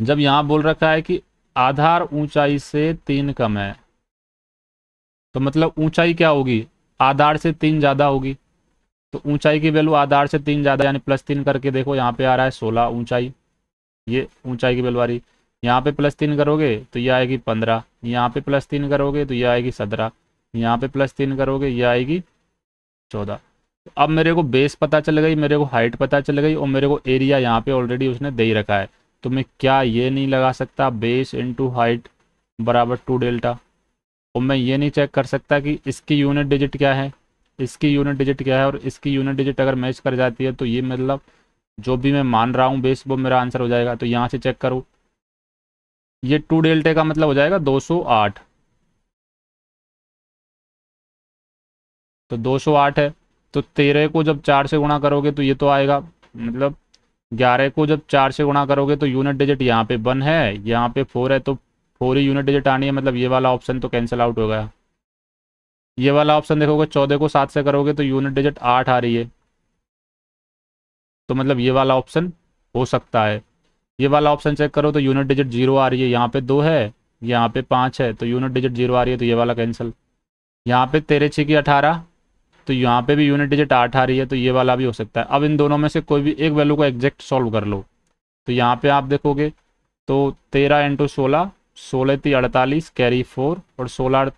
जब यहाँ बोल रखा है कि आधार ऊंचाई से 3 कम है, तो मतलब ऊंचाई क्या होगी, आधार से 3 ज़्यादा होगी। तो ऊंचाई की वैल्यू आधार से 3 ज़्यादा यानी +3 करके देखो, यहाँ पे आ रहा है 16 ऊंचाई, ये ऊंचाई की वैल्यू आ रही। यहाँ पे +3 करोगे तो ये आएगी 15, यहाँ पे +3 करोगे तो ये आएगी 17, यहाँ पे +3 करोगे ये आएगी 14। तो अब मेरे को बेस पता चल गई, मेरे को हाइट पता चल गई, और मेरे को एरिया यहाँ पे ऑलरेडी उसने दे ही रखा है। तो मैं क्या ये नहीं लगा सकता बेस इंटू हाइट बराबर 2 डेल्टा, और मैं ये नहीं चेक कर सकता कि इसकी यूनिट डिजिट क्या है, इसकी यूनिट डिजिट क्या है, और इसकी यूनिट डिजिट अगर मैच कर जाती है तो ये मतलब जो भी मैं मान रहा हूँ बेस वो मेरा आंसर हो जाएगा। तो यहाँ से चेक करो, ये 2 डेल्टा का मतलब हो जाएगा 208, तो 208 है। तो 13 को जब 4 से गुणा करोगे तो ये तो आएगा, मतलब 11 को जब 4 से गुणा करोगे तो यूनिट डिजिट यहाँ पे 1 है, यहाँ पे 4 है, तो 4 ही यूनिट डिजिट आनी है, मतलब ये वाला ऑप्शन तो कैंसिल आउट हो गया। ये वाला ऑप्शन देखोगे 14 को 7 से करोगे तो यूनिट डिजिट 8 आ रही है, तो मतलब ये वाला ऑप्शन हो सकता है। ये वाला ऑप्शन चेक करो तो यूनिट डिजिट 0 आ रही है, यहाँ पे 2 है, यहाँ पे 5 है, तो यूनिट डिजिट 0 आ रही है, तो ये वाला कैंसिल। यहाँ पे 13 6 की 18, तो यहाँ पे भी यूनिट डिजिट 8 आ रही है, तो ये वाला भी हो सकता है। अब इन दोनों में से कोई भी एक वैल्यू को एग्जैक्ट सॉल्व कर लो। तो यहाँ पे आप देखोगे तो 13 × 16, 16 × 48 कैरी 4 और 16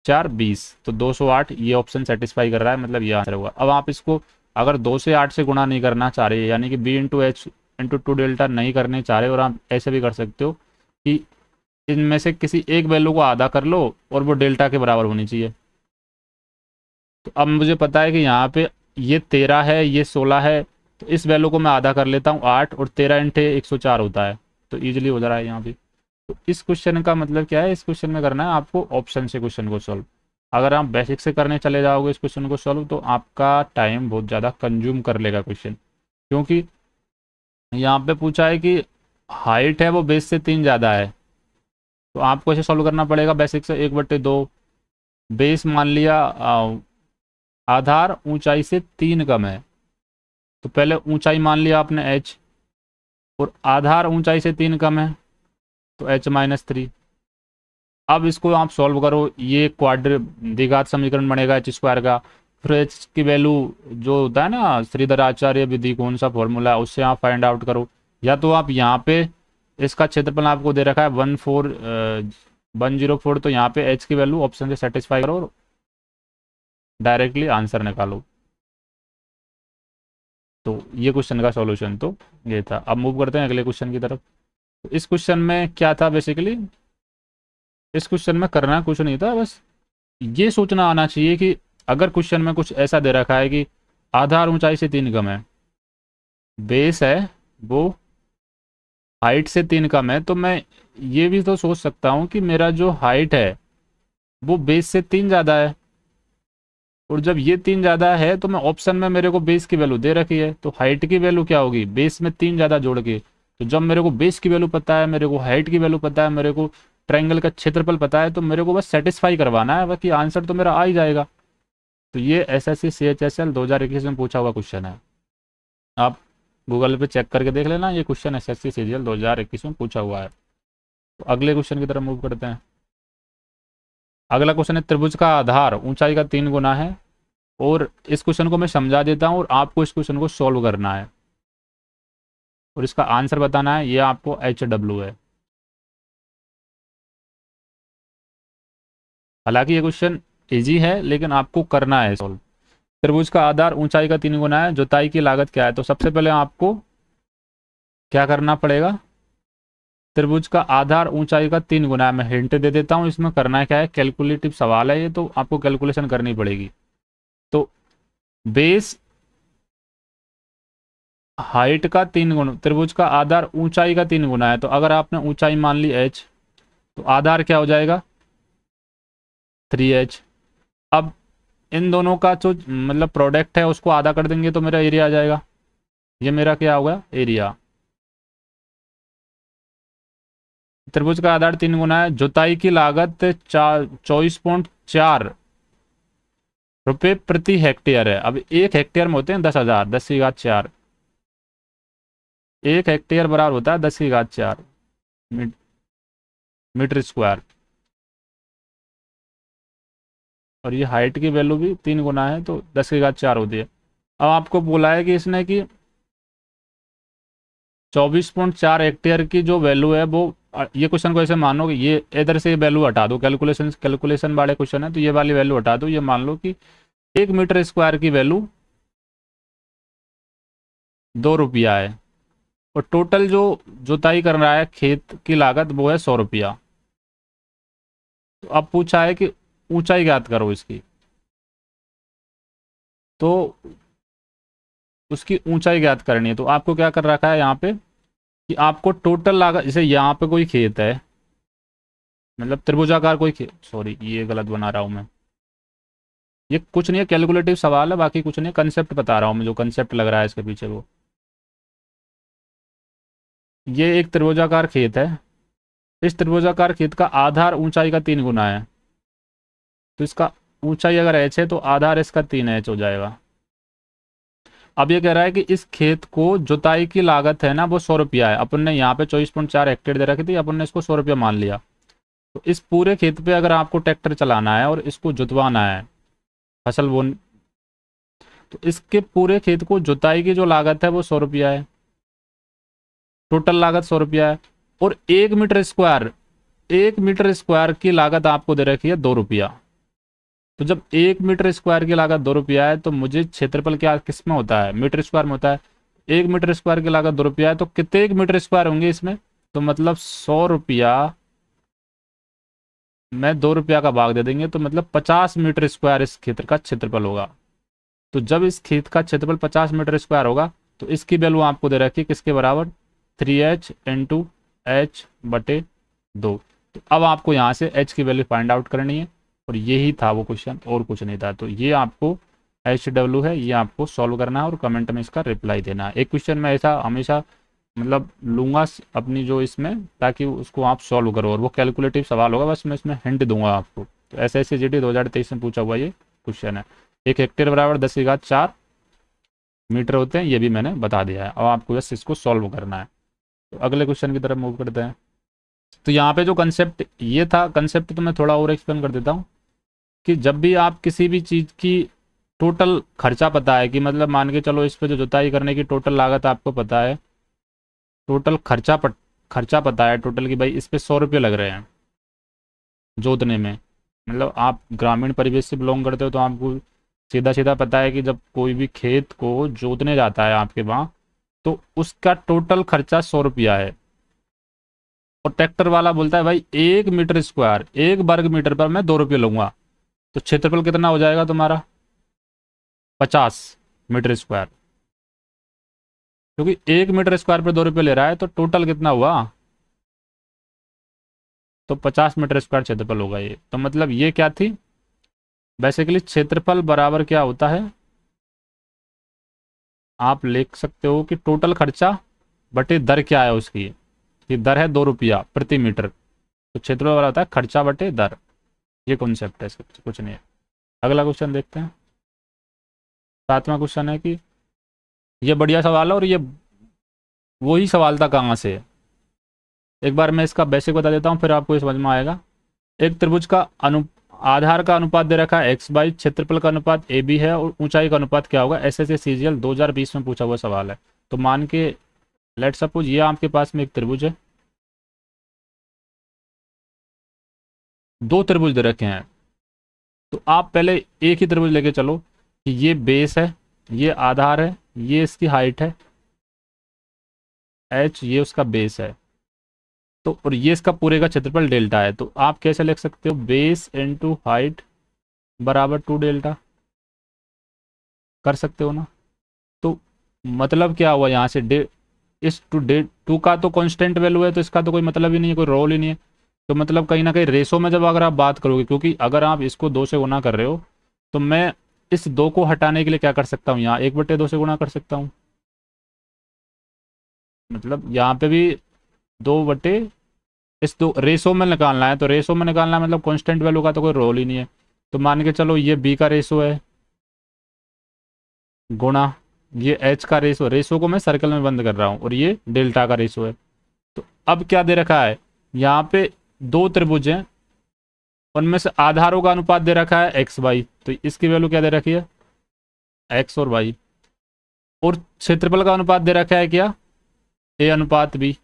4 20, तो 208 ये ऑप्शन सेटिस्फाई कर रहा है, मतलब ये आंसर होगा। अब आप इसको अगर 2 से 8 से गुणा नहीं करना चाह रहे, यानी कि B/H × 2 डेल्टा नहीं करने चाह रहे, और आप ऐसे भी कर सकते हो कि इनमें से किसी एक वैल्यू को आधा कर लो और वो डेल्टा के बराबर होनी चाहिए। तो अब मुझे पता है कि यहाँ पे ये 13 है, ये 16 है, तो इस वैल्यू को मैं आधा कर लेता हूँ 8, और 13 × 104 होता है, तो ईजिली हो जा रहा है यहाँ पे। तो इस क्वेश्चन का मतलब क्या है, इस क्वेश्चन में करना है आपको ऑप्शन से क्वेश्चन को सॉल्व। अगर आप बेसिक से करने चले जाओगे इस क्वेश्चन को सॉल्व तो आपका टाइम बहुत ज़्यादा कंज्यूम कर लेगा क्वेश्चन, क्योंकि यहाँ पे पूछा है कि हाइट है वो बेस से 3 ज़्यादा है, तो आपको ऐसे सॉल्व करना पड़ेगा बेसिक से 1/2। बेस मान लिया आधार ऊंचाई से 3 कम है, तो पहले ऊंचाई मान लिया आपने h, और आधार ऊंचाई से 3 कम है तो h-3। अब इसको आप सॉल्व करो, ये क्वाड्र द्विघात समीकरण बनेगा h² का। फिर h की वैल्यू जो होता है ना श्रीधर आचार्य विधि कौन सा फॉर्मूला है उससे आप फाइंड आउट करो, या तो आप यहाँ पे इसका क्षेत्रफल आपको दे रखा है 14104, तो यहाँ पे h की वैल्यू ऑप्शन से सेटिस्फाई करो और डायरेक्टली आंसर निकालो। तो ये क्वेश्चन का सॉल्यूशन तो ये था। अब मूव करते हैं अगले क्वेश्चन की तरफ। तो इस क्वेश्चन में क्या था बेसिकली, इस क्वेश्चन में करना कुछ नहीं था, बस ये सोचना आना चाहिए कि अगर क्वेश्चन में कुछ ऐसा दे रखा है कि आधार ऊंचाई से 3 कम है, बेस है वो हाइट से 3 कम है, तो मैं ये भी तो सोच सकता हूँ कि मेरा जो हाइट है वो बेस से 3 ज़्यादा है, और जब ये 3 ज़्यादा है तो मैं ऑप्शन में मेरे को बेस की वैल्यू दे रखी है, तो हाइट की वैल्यू क्या होगी बेस में 3 ज़्यादा जोड़ के। तो जब मेरे को बेस की वैल्यू पता है, मेरे को हाइट की वैल्यू पता है, मेरे को ट्रायंगल का क्षेत्रफल पता है, तो मेरे को बस सेटिस्फाई करवाना है, बाकी आंसर तो मेरा आ ही जाएगा। तो ये SSC CHSL 2021 में पूछा हुआ क्वेश्चन है, आप गूगल पे चेक करके देख लेना, ये क्वेश्चन SSC CGL 2021 में पूछा हुआ है। तो अगले क्वेश्चन की तरफ मूव करते हैं। अगला क्वेश्चन है त्रिभुज का आधार ऊंचाई का 3 गुना है, और इस क्वेश्चन को मैं समझा देता हूँ और आपको इस क्वेश्चन को सॉल्व करना है और इसका आंसर बताना है, ये आपको HW है। हालांकि ये क्वेश्चन इजी है लेकिन आपको करना है सॉल्व। त्रिभुज का आधार ऊंचाई का 3 गुना है, जुताई की लागत क्या है, तो सबसे पहले आपको क्या करना पड़ेगा, त्रिभुज का आधार ऊंचाई का 3 गुना है। मैं हिंट दे देता हूँ, इसमें करना क्या है, कैलकुलेटिव सवाल है ये, तो आपको कैलकुलेशन करनी पड़ेगी। तो बेस हाइट का 3 गुना, त्रिभुज का आधार ऊंचाई का 3 गुना है, तो अगर आपने ऊंचाई मान ली h, तो आधार क्या हो जाएगा 3h। अब इन दोनों का जो मतलब प्रोडक्ट है उसको आधा कर देंगे तो मेरा एरिया आ जाएगा, ये मेरा क्या होगा एरिया। त्रिभुज का आधार 3 गुना है, जुताई की लागत 24.4 रुपये प्रति हेक्टेयर है। अब 1 हेक्टेयर में होते हैं 10,000, 10⁴ 1 हेक्टेयर बराबर होता है 10⁴ मीटर स्क्वायर, और ये हाइट की वैल्यू भी 3 गुना है तो 10⁴ होती है। अब आपको बोला है कि इसने कि 24.4 हेक्टेयर की जो वैल्यू है वो, ये क्वेश्चन को ऐसे मानो कि ये इधर से वैल्यू हटा दो, कैलकुलेशन वाले क्वेश्चन है तो ये वाली वैल्यू हटा दो, ये मान लो कि 1 मीटर स्क्वायर की वैल्यू 2 रुपया है, और टोटल जो जुताई कर रहा है खेत की लागत वो है 100 रुपया। तो अब पूछा है कि ऊंचाई ज्ञात करो इसकी, तो उसकी ऊंचाई ज्ञात करनी है। तो आपको क्या कर रखा है यहाँ पे कि आपको टोटल लागत, जैसे यहाँ पे कोई खेत है, मतलब त्रिभुजाकार कोई खेत, सॉरी ये गलत बना रहा हूँ मैं, ये कुछ नहीं है कैलकुलेटिव सवाल है, बाकी कुछ नहीं, कंसेप्ट बता रहा हूँ मैं, जो कंसेप्ट लग रहा है इसके पीछे वो, ये एक त्रिभुजाकार खेत है, इस त्रिभुजाकार खेत का आधार ऊंचाई का 3 गुना है, तो इसका ऊंचाई अगर h है तो आधार इसका 3h हो जाएगा। अब ये कह रहा है कि इस खेत को जुताई की लागत है ना वो 100 रुपया है, अपन ने यहाँ पे 24.4 हेक्टेयर दे रखी थी, अपन ने इसको 100 रुपया मान लिया। तो इस पूरे खेत पे अगर आपको ट्रैक्टर चलाना है और इसको जुतवाना है, फसल बोन, तो इसके पूरे खेत को जुताई की जो लागत है वो 100 रुपया है, टोटल लागत 100 रुपया है, और 1 मीटर स्क्वायर की लागत आपको दे रखी है 2 रुपया। तो जब 1 मीटर स्क्वायर की लागत 2 रुपया है तो मुझे क्षेत्रफल क्या किस में होता है, मीटर स्क्वायर में होता है। 1 मीटर स्क्वायर की लागत 2 रुपया है तो कितने 1 मीटर स्क्वायर होंगे इसमें, तो मतलब 100 रुपया में 2 रुपया का भाग दे देंगे तो मतलब 50 मीटर स्क्वायर इस खेत का क्षेत्रफल होगा। तो जब इस खेत का क्षेत्रफल 50 मीटर स्क्वायर होगा तो इसकी वैल्यू आपको दे रखी है किसके बराबर, 3h × h/2। 2। तो अब आपको यहाँ से h की वैल्यू फाइंड आउट करनी है, और यही था वो क्वेश्चन, और कुछ नहीं था। तो ये आपको HW है, ये आपको सॉल्व करना है और कमेंट में इसका रिप्लाई देना है। एक क्वेश्चन मैं ऐसा हमेशा मतलब लूँगा अपनी जो इसमें, ताकि उसको आप सॉल्व करो, और वो कैलकुलेटिव सवाल होगा, बस मैं इसमें हिंट दूंगा आपको। तो SSCGD 2023 में पूछा हुआ ये क्वेश्चन है। 1 हेक्टेयर बराबर 10⁴ मीटर होते हैं, ये भी मैंने बता दिया है। अब आपको बस इसको सॉल्व करना है। तो अगले क्वेश्चन की तरफ मूव करते हैं। तो यहाँ पे जो कंसेप्ट ये था, कंसेप्ट तो मैं थोड़ा और एक्सप्लेन कर देता हूँ कि जब भी आप किसी भी चीज़ की टोटल खर्चा पता है, कि मतलब मान के चलो इस पे जो जुताई करने की टोटल लागत आपको पता है, टोटल खर्चा पता है टोटल, कि भाई इस पे 100 रुपये लग रहे हैं जोतने में। मतलब आप ग्रामीण परिवेश से बिलोंग करते हो तो आपको सीधा सीधा पता है कि जब कोई भी खेत को जोतने जाता है आपके वहाँ, तो उसका टोटल खर्चा 100 रुपया है। और ट्रैक्टर वाला बोलता है भाई 1 मीटर स्क्वायर, 1 वर्ग मीटर पर मैं 2 रुपये लूंगा। तो क्षेत्रफल कितना हो जाएगा तुम्हारा? 50 मीटर स्क्वायर। क्योंकि 1 मीटर स्क्वायर पे 2 रुपये ले रहा है, तो टोटल कितना हुआ? तो 50 मीटर स्क्वायर क्षेत्रफल होगा ये। तो मतलब ये क्या थी, बेसिकली क्षेत्रफल बराबर क्या होता है, आप लिख सकते हो कि टोटल खर्चा बटे दर क्या है उसकी, कि दर है 2 रुपया प्रति मीटर। तो क्षेत्रफल बराबर होता है खर्चा बटे दर। ये कॉन्सेप्ट है, इसका कुछ नहीं है। अगला क्वेश्चन देखते हैं। 7वां क्वेश्चन है कि ये बढ़िया सवाल है, और ये वही सवाल था कहाँ से। एक बार मैं इसका बेसिक बता देता हूँ, फिर आपको ये समझ में आएगा। एक त्रिभुज का आधार का अनुपात दे रखा है x/, क्षेत्रफल का अनुपात AB है, और ऊंचाई का अनुपात क्या होगा? SSCGL 2020 में पूछा हुआ सवाल है। तो मान के लेट सपोज ये आपके पास में एक त्रिभुज है, 2 त्रिभुज दे रखे हैं। तो आप पहले एक ही त्रिभुज लेके चलो कि ये बेस है, ये आधार है, ये इसकी हाइट है h, ये उसका बेस है। तो और ये इसका पूरे का क्षेत्रफल डेल्टा है। तो आप कैसे लिख सकते हो? बेस इंटू हाइट बराबर 2 डेल्टा, कर सकते हो ना? तो मतलब क्या हुआ यहाँ से, डे इस टू का तो कांस्टेंट वैल्यू है, तो इसका तो कोई मतलब ही नहीं है, कोई रोल ही नहीं है। तो मतलब कहीं ना कहीं रेशो में जब अगर आप बात करोगे, क्योंकि अगर आप इसको 2 से गुना कर रहे हो, तो मैं इस 2 को हटाने के लिए क्या कर सकता हूँ, यहाँ 1/2 से गुणा कर सकता हूँ। मतलब यहाँ पे भी 2 इस 2 रेशो में निकालना है, तो रेशो में निकालना है, मतलब कांस्टेंट वैल्यू का तो कोई रोल ही नहीं है। तो मान के चलो ये बी का रेशो है, गुणा ये एच का रेशो, रेशो को मैं सर्कल में बंद कर रहा हूँ, और ये डेल्टा का रेशो है। तो अब क्या दे रखा है, यहाँ पे 2 त्रिभुज हैं, उनमें से आधारों का अनुपात दे रखा है x/y। तो इसकी वैल्यू क्या दे रखी है? x और y। और क्षेत्रफल का अनुपात दे रखा है क्या? a/b।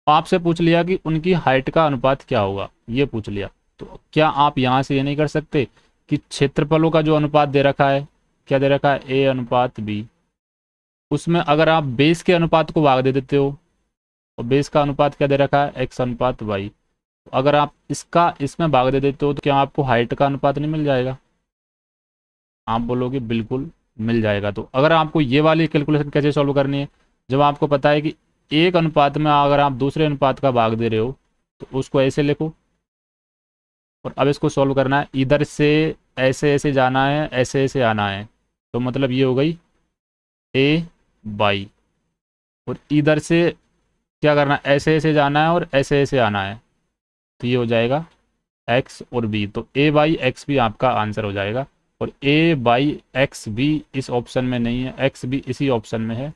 आपसे पूछ लिया कि उनकी हाइट का अनुपात क्या होगा, ये पूछ लिया। तो क्या आप यहाँ से ये नहीं कर सकते कि क्षेत्रफलों का जो अनुपात दे रखा है, क्या दे रखा है? a/b। उसमें अगर आप बेस के अनुपात को भाग दे देते हो, और बेस का अनुपात क्या दे रखा है? x/y। तो अगर आप इसका इसमें भाग दे देते हो, तो क्या आपको हाइट का अनुपात नहीं मिल जाएगा? आप बोलोगे बिल्कुल मिल जाएगा। तो अगर आपको ये वाली कैलकुलेशन कैसे सॉल्व करनी है, जब आपको पता है कि एक अनुपात में अगर आप दूसरे अनुपात का भाग दे रहे हो, तो उसको ऐसे लिखो। और अब इसको सॉल्व करना है, इधर से ऐसे ऐसे जाना है, ऐसे ऐसे आना है। तो मतलब ये हो गई a/, और इधर से क्या करना है? ऐसे ऐसे जाना है और ऐसे ऐसे आना है। तो ये हो जाएगा x और b। तो a/x भी आपका आंसर हो जाएगा। और a/x भी इस ऑप्शन में नहीं है, x भी इसी ऑप्शन में है,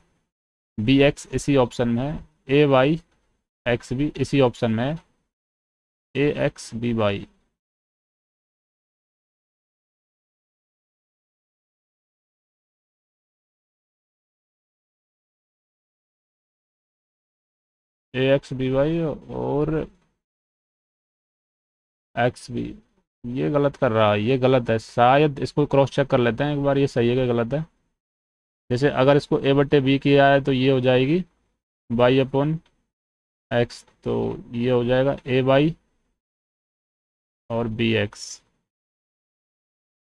bx इसी ऑप्शन में है, a/x भी इसी ऑप्शन में है, ax/by। ax/by और एक्स भी, ये गलत कर रहा है, ये गलत है शायद। इसको क्रॉस चेक कर लेते हैं एक बार, ये सही है कि गलत है। जैसे अगर इसको a/b किया है, तो ये हो जाएगी y/x। तो ये हो जाएगा a/, और bx।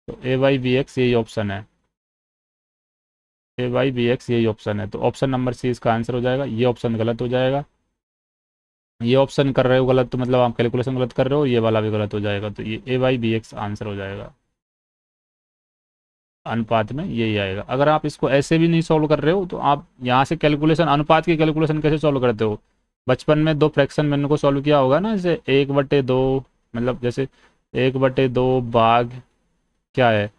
तो a/bx यही ऑप्शन है, a/bx यही ऑप्शन है। तो ऑप्शन नंबर सी इसका आंसर हो जाएगा, ये ऑप्शन गलत हो जाएगा। ये ऑप्शन कर रहे हो गलत, तो मतलब आप कैलकुलेशन गलत कर रहे हो, ये वाला भी गलत हो जाएगा। तो ये A/BX आंसर हो जाएगा, अनुपात में यही आएगा। अगर आप इसको ऐसे भी नहीं सॉल्व कर रहे हो तो आप यहाँ से कैलकुलेशन, अनुपात की कैलकुलेशन कैसे सॉल्व करते हो? बचपन में दो फ्रैक्शन मैंने को सॉल्व किया होगा ना, जैसे 1/2, मतलब जैसे 1/2 भाग क्या है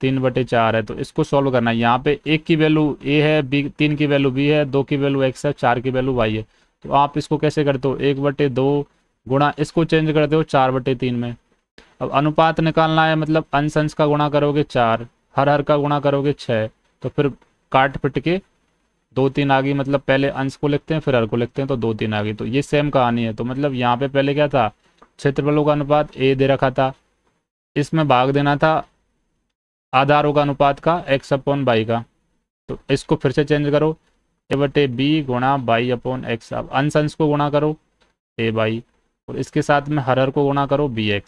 3/4 है, तो इसको सॉल्व करना है। यहाँ पे एक की वैल्यू ए है, बी 3 की वैल्यू बी है, 2 की वैल्यू एक्स है, 4 की वैल्यू वाई है। तो आप इसको कैसे करते हो, 1/2 गुणा इसको चेंज करते हो 4/3 में। अब अनुपात निकालना है, मतलब अंश अंश का गुणा करोगे 4, हर हर का गुणा करोगे 6, तो फिर काट पिट के 2 3 आ गई, मतलब पहले अंश को लिखते हैं फिर हर को लिखते हैं, तो 2 3 आ गई। तो ये सेम कहानी है। तो मतलब यहाँ पे पहले क्या था, क्षेत्रफलों का अनुपात ए दे रखा था, इसमें भाग देना था आधारों का अनुपात का x/y का। तो इसको फिर से चेंज करो, A/B गुणा y/x। अब अंश अंश को गुणा करो A/y, और इसके साथ में हर हर को गुणा करो bx।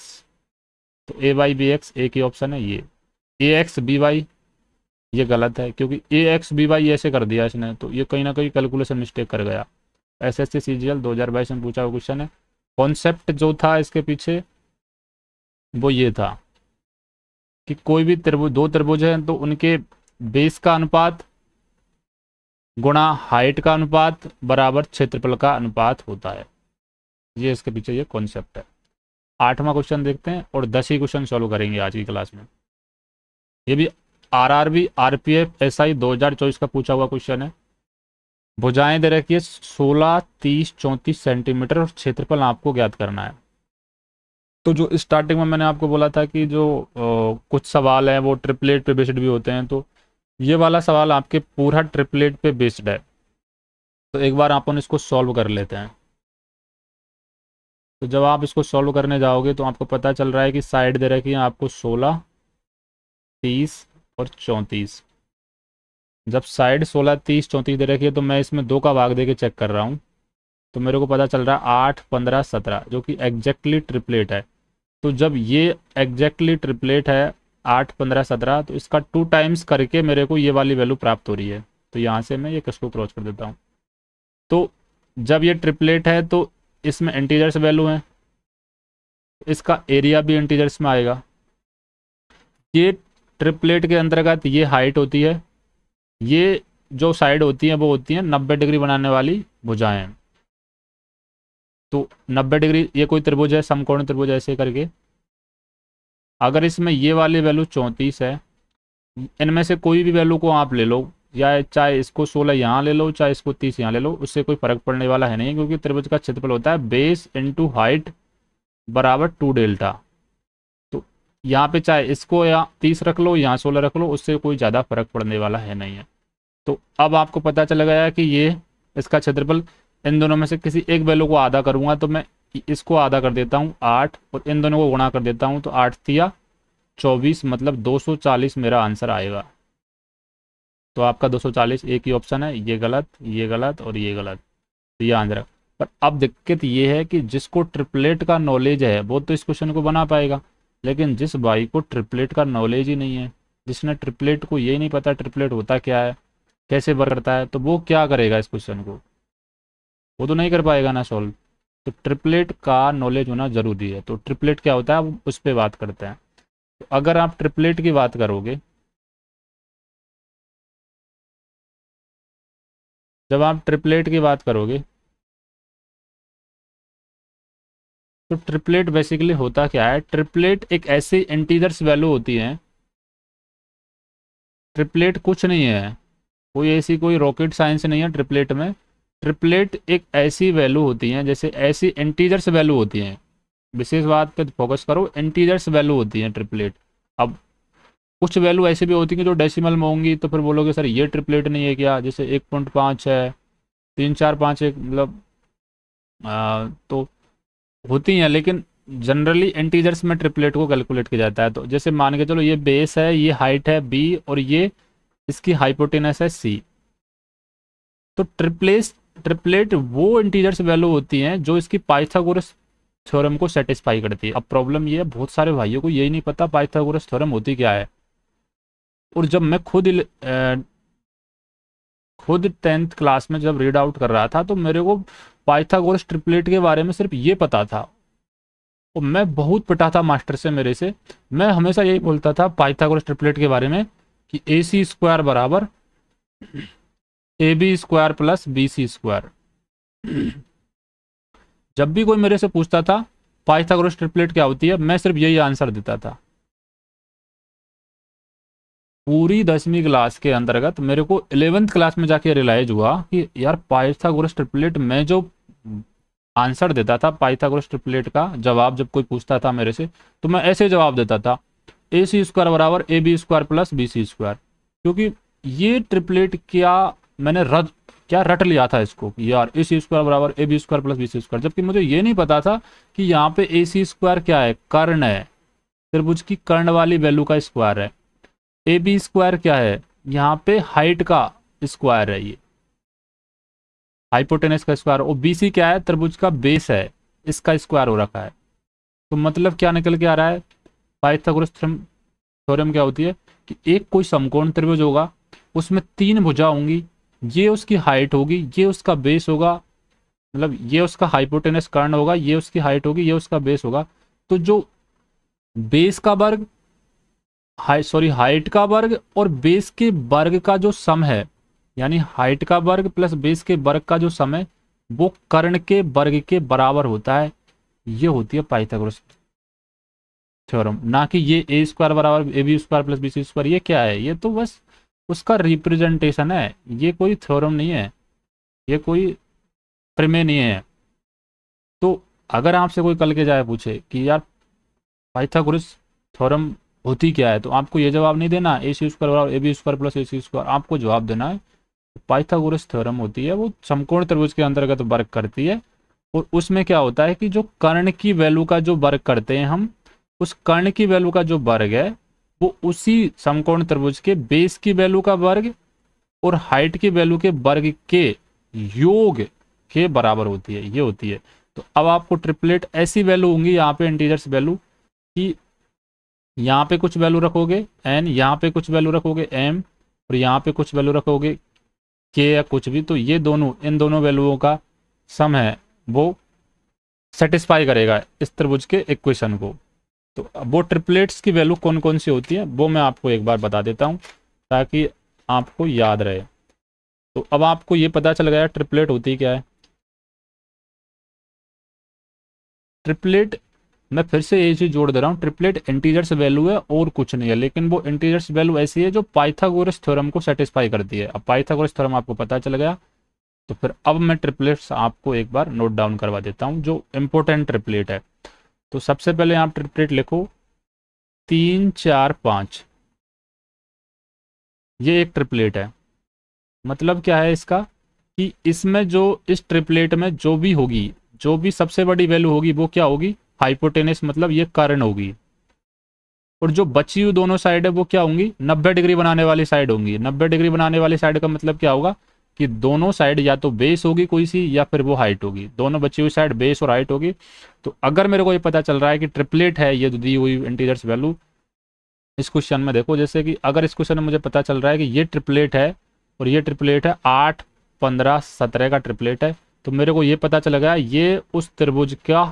तो A/BX एक ही ऑप्शन है ये। AX/BY ये गलत है, क्योंकि AX/BY ऐसे कर दिया इसने, तो ये कहीं ना कहीं कैलकुलेशन मिस्टेक कर गया। SSC CGL 2022 में पूछा हुआ क्वेश्चन है। कॉन्सेप्ट जो था इसके पीछे वो ये था कि कोई भी त्रिभुज, दो त्रिभुज हैं तो उनके बेस का अनुपात गुणा हाइट का अनुपात बराबर क्षेत्रफल का अनुपात होता है। ये इसके पीछे ये कॉन्सेप्ट है। 8वां क्वेश्चन देखते हैं और 10 ही क्वेश्चन सॉल्व करेंगे आज की क्लास में। ये भी RRB RPF SI 2024 का पूछा हुआ क्वेश्चन है। भुजाएं दे रखी है 16, 30, 34 सेंटीमीटर और क्षेत्रफल आपको ज्ञात करना है। तो जो स्टार्टिंग में मैंने आपको बोला था कि जो कुछ सवाल हैं वो ट्रिपलेट पे बेस्ड भी होते हैं, तो ये वाला सवाल आपके पूरा ट्रिपलेट पे बेस्ड है। तो एक बार अपन इसको सॉल्व कर लेते हैं। तो जब आप इसको सॉल्व करने जाओगे तो आपको पता चल रहा है कि साइड दे रखी है आपको 16, 30 और 34। जब साइड 16, 30, 34 दे रखी है तो मैं इसमें 2 का भाग दे के चेक कर रहा हूँ, तो मेरे को पता चल रहा है 8, 15, 17, जो कि एग्जैक्टली ट्रिपलेट है। तो जब ये एग्जैक्टली ट्रिपलेट है 8, 15, 17, तो इसका 2 टाइम्स करके मेरे को ये वाली वैल्यू प्राप्त हो रही है। तो यहाँ से मैं ये किसको क्रॉस कर देता हूँ। तो जब ये ट्रिपलेट है तो इसमें इंटीजर्स वैल्यू है, इसका एरिया भी इंटीजर्स में आएगा। ये ट्रिपलेट के अंतर्गत ये हाइट होती है, ये जो साइड होती है वो होती है 90 डिग्री बनाने वाली भुजाएं। तो 90 डिग्री ये कोई त्रिभुज है, समकोण त्रिभुज ऐसे करके। अगर इसमें ये वाली वैल्यू 34 है, इनमें से कोई भी वैल्यू को आप ले लो, या चाहे इसको 16 यहाँ ले लो चाहे इसको 30 यहाँ ले लो, उससे कोई फर्क पड़ने वाला है नहीं, क्योंकि त्रिभुज का क्षेत्रफल होता है बेस इंटू हाइट बराबर 2 डेल्टा। तो यहाँ पे चाहे इसको या 30 रख लो यहाँ 16 रख लो, उससे कोई ज़्यादा फर्क पड़ने वाला है नहीं है। तो अब आपको पता चल गया कि ये इसका क्षेत्रफल, इन दोनों में से किसी एक वैल्यू को आधा करूँगा, तो मैं इसको आधा कर देता हूँ 8 और इन दोनों को गुणा कर देता हूँ, तो 8 तिया 24, मतलब 240 मेरा आंसर आएगा। तो आपका 240 एक ही ऑप्शन है, ये गलत, ये गलत और ये गलत, तो ये आंसर है। पर अब दिक्कत ये है कि जिसको ट्रिपलेट का नॉलेज है वो तो इस क्वेश्चन को बना पाएगा, लेकिन जिस भाई को ट्रिपलेट का नॉलेज ही नहीं है, जिसने ट्रिपलेट को ये नहीं पता ट्रिपलेट होता क्या है, कैसे वर्क करता है, तो वो क्या करेगा इस क्वेश्चन को, वो तो नहीं कर पाएगा ना सॉल्व। तो ट्रिपलेट का नॉलेज होना ज़रूरी है। तो ट्रिपलेट क्या होता है अब उस पर बात करते हैं। तो अगर आप ट्रिपलेट की बात करोगे, जब आप ट्रिपलेट की बात करोगे तो ट्रिपलेट बेसिकली होता क्या है, ट्रिपलेट एक ऐसी इंटीजर्स वैल्यू होती है। ट्रिपलेट कुछ नहीं है, कोई ऐसी कोई रॉकेट साइंस नहीं है ट्रिपलेट में। ट्रिपलेट एक ऐसी वैल्यू होती हैं, जैसे ऐसी इंटीजर्स वैल्यू होती हैं, विशेष बात पे फोकस करो, इंटीजर्स वैल्यू होती हैं ट्रिपलेट। अब कुछ वैल्यू ऐसी भी होती हैं जो डेसिमल में होंगी, तो फिर बोलोगे सर ये ट्रिपलेट नहीं है क्या, जैसे 1.5 है, 3, 4, 5 एक, मतलब तो होती हैं, लेकिन जनरली इंटीजर्स में ट्रिपलेट को कैलकुलेट किया जाता है। तो जैसे मान के चलो ये बेस है, ये हाइट है b और ये इसकी हाइपोटेनस है c। तो ट्रिपलेट वो इंटीजर्स वैल्यू होती हैं जो इसकी पाइथागोरस थ्योरम को सेटिस्फाई करती है। अब प्रॉब्लम ये है, बहुत सारे भाइयों को यही नहीं पता पाइथागोरस थ्योरम होती क्या है। और जब मैं खुद 10th क्लास में जब रीड आउट कर रहा था तो मेरे को पाइथागोरस ट्रिपलेट के बारे में सिर्फ ये पता था, और मैं बहुत पिटा था मास्टर से मेरे से। मैं हमेशा यही बोलता था पाइथागोरस ट्रिपलेट के बारे में कि ए सी स्क्वायर बराबर A B square plus B C square. जब भी कोई मेरे से पूछता था पाइथागोरस ट्रिपलेट क्या होती है, मैं सिर्फ यही आंसर देता था। पूरी 10वीं क्लास के अंतर्गत मेरे को 11th क्लास में जाके रियलाइज हुआ कि यार पाइथागोरस ट्रिपलेट, मैं जो आंसर देता था पाइथागोरस ट्रिपलेट का जवाब जब कोई पूछता था मेरे से, तो मैं ऐसे जवाब देता था ए सी स्क्वायर बराबर A B square plus B C square, क्योंकि ये ट्रिपलेट मैंने रट लिया था इसको कि यार ए सी स्क्वायर बराबर A B square plus B C square, जबकि मुझे ये नहीं पता था कि यहाँ पे ए सी स्क्वायर क्या है, कर्ण है, त्रिभुज की कर्ण वाली वैल्यू का स्क्वायर है। ए बी स्क्वायर क्या है, यहाँ पे हाइट का स्क्वायर है, ये हाइपोटेनस का स्क्वायर, और बी सी क्या है, त्रिभुज का बेस है, इसका स्क्वायर हो रखा है। तो मतलब क्या निकल के आ रहा है, पाइथागोरस थ्योरम क्या होती है कि एक कोई समकोण त्रिभुज होगा, उसमें 3 भुजा होंगी, ये उसकी हाइट होगी, ये उसका बेस होगा, मतलब ये उसका हाइपोटेनस कर्ण होगा, ये उसकी हाइट होगी, ये उसका बेस होगा। तो जो बेस का वर्ग हाइट का वर्ग और बेस के वर्ग का जो सम है, यानी हाइट का वर्ग प्लस बेस के वर्ग का जो सम है, वो कर्ण के वर्ग के बराबर होता है। ये होती है पाइथागोरस थ्योरम, ना कि ये ए स्क्वायर बराबर A B square plus B C square. ये क्या है, ये तो बस उसका रिप्रेजेंटेशन है, ये कोई थ्योरम नहीं है, ये कोई प्रमेय नहीं है। तो अगर आपसे कोई कल के जाए पूछे कि यार पाइथागोरस थ्योरम होती क्या है, तो आपको ये जवाब नहीं देना ए सी स्क्वायर बराबर A B square plus A C square, आपको जवाब देना है पाइथागोरस थ्योरम होती है, वो समकोण त्रिभुज के अंतर्गत वर्क करती है। और उसमें क्या होता है कि जो कर्ण की वैल्यू का जो वर्ग करते हैं हम, उस कर्ण की वैल्यू का जो वर्ग है वो उसी समकोण त्रिभुज के बेस की वैल्यू का वर्ग और हाइट की वैल्यू के वर्ग के योग के बराबर होती है, ये होती है। तो अब आपको ट्रिपलेट ऐसी वैल्यू होंगी यहाँ पे इंटीजर्स वैल्यू कि यहाँ पे कुछ वैल्यू रखोगे n, यहाँ पे कुछ वैल्यू रखोगे m, और यहाँ पे कुछ वैल्यू रखोगे k या कुछ भी, तो ये दोनों इन दोनों वैल्यूओं का सम है वो सेटिस्फाई करेगा इस त्रिभुज के इक्वेशन को। तो वो ट्रिपलेट्स की वैल्यू कौन कौन सी होती है वो मैं आपको एक बार बता देता हूँ ताकि आपको याद रहे। तो अब आपको ये पता चल गया ट्रिपलेट होती क्या है। ट्रिपलेट, मैं फिर से ये चीज जोड़ दे रहा हूँ, ट्रिपलेट इंटीजर्स वैल्यू है और कुछ नहीं है, लेकिन वो इंटीजर्स वैल्यू ऐसी है जो पाइथागोरस थ्योरम को सेटिस्फाई करती है। अब पाइथागोरस थ्योरम आपको पता चल गया, तो फिर अब मैं ट्रिपलेट्स आपको एक बार नोट डाउन करवा देता हूँ जो इम्पोर्टेंट ट्रिपलेट है। तो सबसे पहले आप ट्रिपलेट लिखो 3 4 5, ये एक ट्रिपलेट है। मतलब क्या है इसका कि इसमें जो इस ट्रिपलेट में जो भी होगी, जो भी सबसे बड़ी वैल्यू होगी वो क्या होगी, हाइपोटेनस, मतलब ये कर्ण होगी। और जो बची हुई दोनों साइड है वो क्या होंगी, 90 डिग्री बनाने वाली साइड होंगी। 90 डिग्री बनाने वाली साइड का मतलब क्या होगा कि दोनों साइड या तो बेस होगी कोई सी या फिर वो हाइट होगी, दोनों बची हुई साइड बेस और हाइट होगी। तो अगर मेरे को ये पता चल रहा है कि ट्रिपलेट है ये दी हुई इंटीजर्स वैल्यू, इस क्वेश्चन में देखो, जैसे कि अगर इस क्वेश्चन में मुझे पता चल रहा है कि ये ट्रिपलेट है और ये ट्रिपलेट है 8 15 17 का ट्रिपलेट है, तो मेरे को ये पता चल गया ये उस त्रिभुज का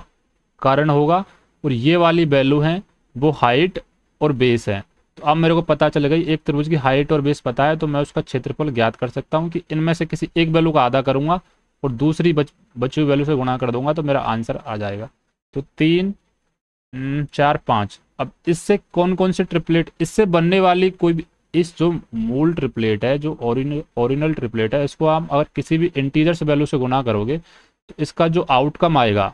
कर्ण होगा और ये वाली वैल्यू है वो हाइट और बेस है। तो अब मेरे को पता चल गई एक त्रिभुज की हाइट और बेस पता है, तो मैं उसका क्षेत्रफल ज्ञात कर सकता हूँ कि इनमें से किसी एक वैल्यू का आधा करूंगा और दूसरी बची हुई वैल्यू से गुणा कर दूंगा, तो मेरा आंसर आ जाएगा। तो 3 4 5। अब इससे कौन कौन से ट्रिपलेट, इससे बनने वाली कोई भी, इस जो मूल ट्रिपलेट है, जो ओरिजिनल ट्रिपलेट है, इसको आप अगर किसी भी इंटीजर्स वैल्यू से गुणा करोगे तो इसका जो आउटकम आएगा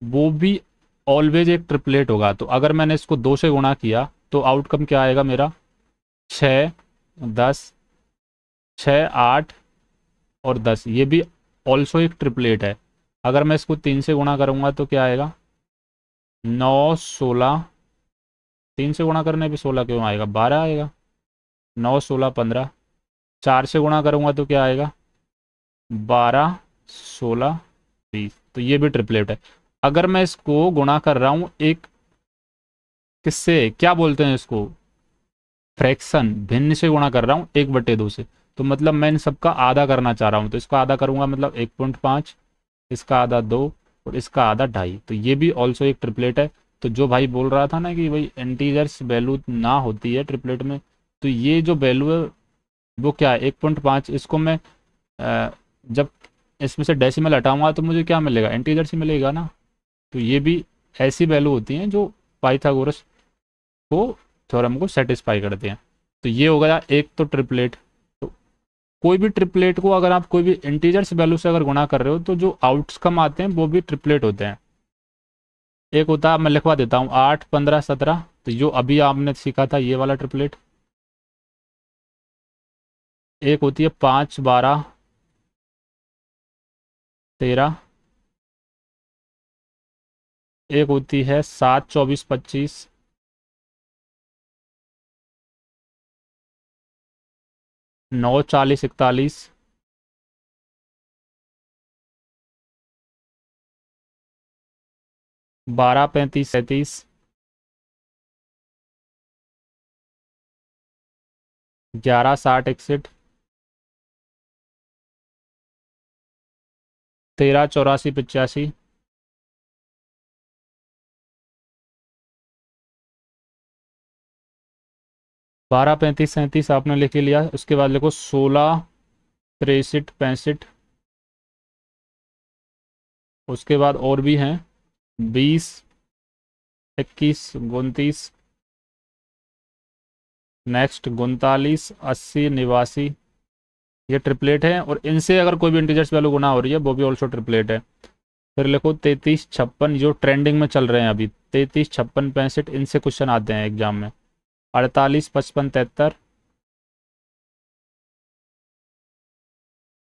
वो भी ऑलवेज एक ट्रिपलेट होगा। तो अगर मैंने इसको 2 से गुणा किया तो आउटकम क्या आएगा मेरा, 6 10 6 8 और 10, ये भी ऑल्सो एक ट्रिपलेट है। अगर मैं इसको 3 से गुणा करूंगा तो क्या आएगा, 9 16, 3 से गुणा करने पे 16 क्यों आएगा, 12 आएगा, 9 16 15। 4 से गुणा करूंगा तो क्या आएगा, 12 16 20, तो ये भी ट्रिपलेट है। अगर मैं इसको गुणा कर रहा हूं एक किससे, क्या बोलते हैं इसको, फ्रैक्शन भिन्न से गुणा कर रहा हूँ 1/2 से, तो मतलब मैं इन सबका आधा करना चाह रहा हूँ, तो इसका आधा करूँगा मतलब 1.5, इसका आधा 2 और इसका आधा 2.5, तो ये भी ऑल्सो एक ट्रिपलेट है। तो जो भाई बोल रहा था ना कि भाई इंटीजर्स वैल्यू ना होती है ट्रिपलेट में, तो ये जो वैल्यू है वो क्या है 1.5, इसको मैं जब इसमें से डेसिमल हटाऊंगा तो मुझे क्या मिलेगा, इंटीजर्स ही मिलेगा ना। तो ये भी ऐसी वैल्यू होती हैं जो पाइथागोरस को थ्योरम को सेटिस्फाई करते हैं। तो ये हो गया एक तो ट्रिपलेट। तो कोई भी ट्रिपलेट को अगर आप कोई भी इंटीजर्स वैल्यू से अगर गुणा कर रहे हो तो जो आउटकम आते हैं वो भी ट्रिपलेट होते हैं। एक होता है, मैं लिखवा देता हूँ, 8, 15, 17, तो जो अभी आपने सीखा था ये वाला ट्रिपलेट। एक होती है 5, 12, 13। एक होती है 7, 24, 25। 9, 40, 41। 12, 35, 37। 11, 60, 61। 13, 84, 85। 12, 35, 37 आपने लिख ही लिया। उसके बाद लिखो 16, 63, 65। उसके बाद और भी हैं, 20, 21, 29। नेक्स्ट 39, 80, 89। ये ट्रिपलेट है, और इनसे अगर कोई भी इंटीजर्स वैल्यू गुना हो रही है वो भी ऑल्सो ट्रिपलेट है। फिर लिखो 33, 56, जो ट्रेंडिंग में चल रहे हैं अभी, 33, 56, 65, इनसे क्वेश्चन आते हैं एग्जाम में। 48, 55, 73।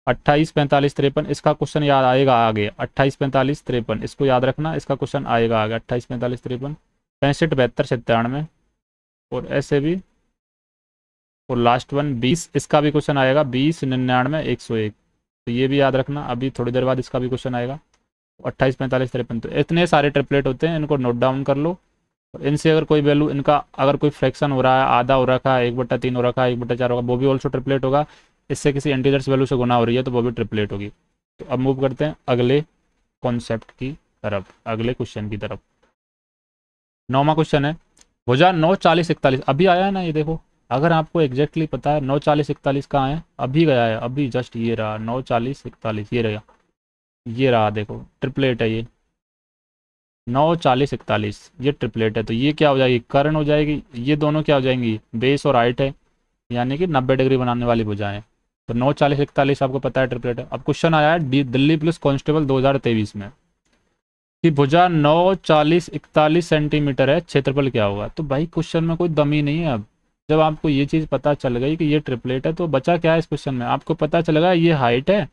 28, 45, 53, इसका क्वेश्चन याद आएगा आगे। 28, 45, 53 इसको याद रखना, इसका क्वेश्चन आएगा आगे। 28, 45, 53। 65, 72, 97, और ऐसे भी। और लास्ट वन 20, इसका भी क्वेश्चन आएगा। 20, 99, 101, तो ये भी याद रखना, अभी थोड़ी देर बाद इसका भी क्वेश्चन आएगा। 28, 45, 53, तो इतने सारे ट्रिपलेट होते हैं, इनको नोट डाउन कर लो। और इनसे अगर कोई वैल्यू, इनका अगर कोई फ्रैक्शन हो रहा है, आधा हो रखा है, 1/3 हो रखा है, 1/4 होगा, वो भी ऑल्सो ट्रिपलेट होगा। इससे किसी इंटीजर्स वैल्यू से गुना हो रही है तो वो भी ट्रिपलेट होगी। तो अब मूव करते हैं अगले कॉन्सेप्ट की तरफ, अगले क्वेश्चन की तरफ। 9वां क्वेश्चन है, भुजा 9, 40, 41 अभी आया है ना, ये देखो। अगर आपको एग्जैक्टली पता है 9, 40, 41 कहाँ है, अभी गया है, अभी जस्ट ये रहा 9, 40, 41, ये रहा, ये रहा, देखो ट्रिपलेट है ये। 9, 40, 41 ये ट्रिपलेट है, तो ये क्या हो जाएगी, कर्ण हो जाएगी। ये दोनों क्या हो जाएंगी, बेस और हाइट है, यानी कि 90 डिग्री बनाने वाली भुजाएं। तो 9, 40, 41 आपको पता है ट्रिपलेट है। अब क्वेश्चन आया है दिल्ली पुलिस कांस्टेबल 2023 में कि भुजा 9, 40, 41 सेंटीमीटर है, क्षेत्रफल क्या होगा। तो भाई क्वेश्चन में कोई दमी नहीं है। अब जब आपको ये चीज़ पता चल गई कि ये ट्रिपलेट है, तो बचा क्या है इस क्वेश्चन में, आपको पता चलेगा ये हाइट है,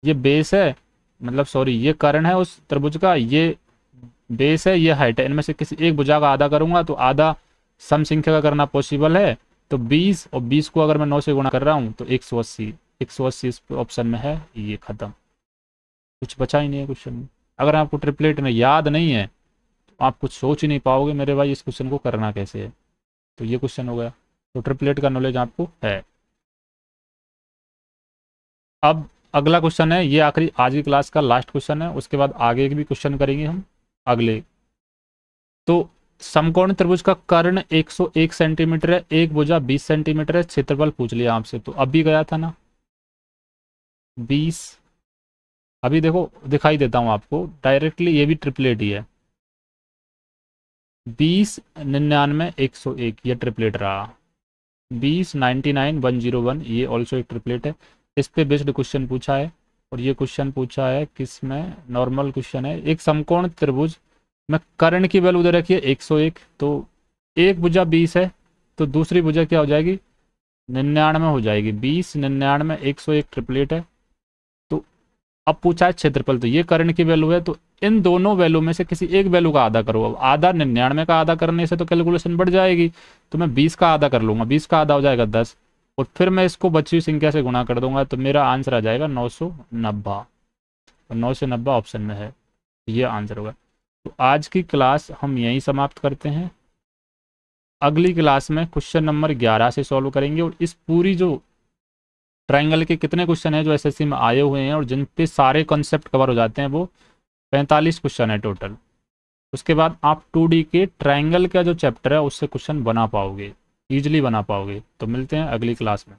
ये बेस है, मतलब सॉरी ये कर्ण है उस त्रिभुज का, ये बेस है, ये हाइट है। इनमें से किसी एक भुजा का आधा करूंगा तो आधा सम संख्या का करना पॉसिबल है। तो 20, और 20 को अगर मैं 9 से गुणा कर रहा हूँ तो 180, 180 इस ऑप्शन में है। ये खत्म, कुछ बचा ही नहीं है क्वेश्चन में। अगर आपको ट्रिपलेट में याद नहीं है तो आप कुछ सोच ही नहीं पाओगे मेरे भाई इस क्वेश्चन को करना कैसे है। तो ये क्वेश्चन हो गया, तो ट्रिपलेट का नॉलेज आपको है। अब अगला क्वेश्चन है, ये आखिरी आज की क्लास का लास्ट क्वेश्चन है, उसके बाद आगे के भी क्वेश्चन करेंगे हम अगले। तो समकोण त्रिभुज का कर्ण 101 सेंटीमीटर है, एक भुजा 20 सेंटीमीटर है, क्षेत्रफल पूछ लिया आपसे, तो अभी गया था ना 20। अभी देखो दिखाई देता हूँ आपको डायरेक्टली, ये भी ट्रिपलेट ही है। 20, 99, 101 ये ट्रिपलेट रहा। 20, 99, 101 ये ऑल्सो एक ट्रिपलेट है। इस पे बेस्ड क्वेश्चन पूछा है, और ये क्वेश्चन पूछा है किस में, नॉर्मल क्वेश्चन है। एक समकोण त्रिभुज में कर्ण की वैल्यू दे रखी है 101, तो एक भुजा 20 है, तो दूसरी भुजा क्या हो जाएगी 99 हो जाएगी। 20, 99, 101 ट्रिपलेट है। तो अब पूछा है क्षेत्रफल, तो ये कर्ण की वैल्यू है, तो इन दोनों वैल्यू में से किसी एक वैल्यू का आधा करो। अब आधा 99 का आधा करने से तो कैलकुलेशन बढ़ जाएगी, तो मैं 20 का आधा कर लूंगा, 20 का आधा हो जाएगा 10, और फिर मैं इसको बची हुई संख्या से गुणा कर दूंगा, तो मेरा आंसर आ जाएगा 990। और 990 ऑप्शन में है, ये आंसर होगा। तो आज की क्लास हम यहीं समाप्त करते हैं। अगली क्लास में क्वेश्चन नंबर 11 से सॉल्व करेंगे। और इस पूरी जो ट्राइंगल के कितने क्वेश्चन हैं जो एसएससी में आए हुए हैं और जिन पे सारे कॉन्सेप्ट कवर हो जाते हैं, वो 45 क्वेश्चन है टोटल। उसके बाद आप 2D के ट्राइंगल का जो चैप्टर है उससे क्वेश्चन बना पाओगे, ईजिली बना पाओगे। तो मिलते हैं अगली क्लास में।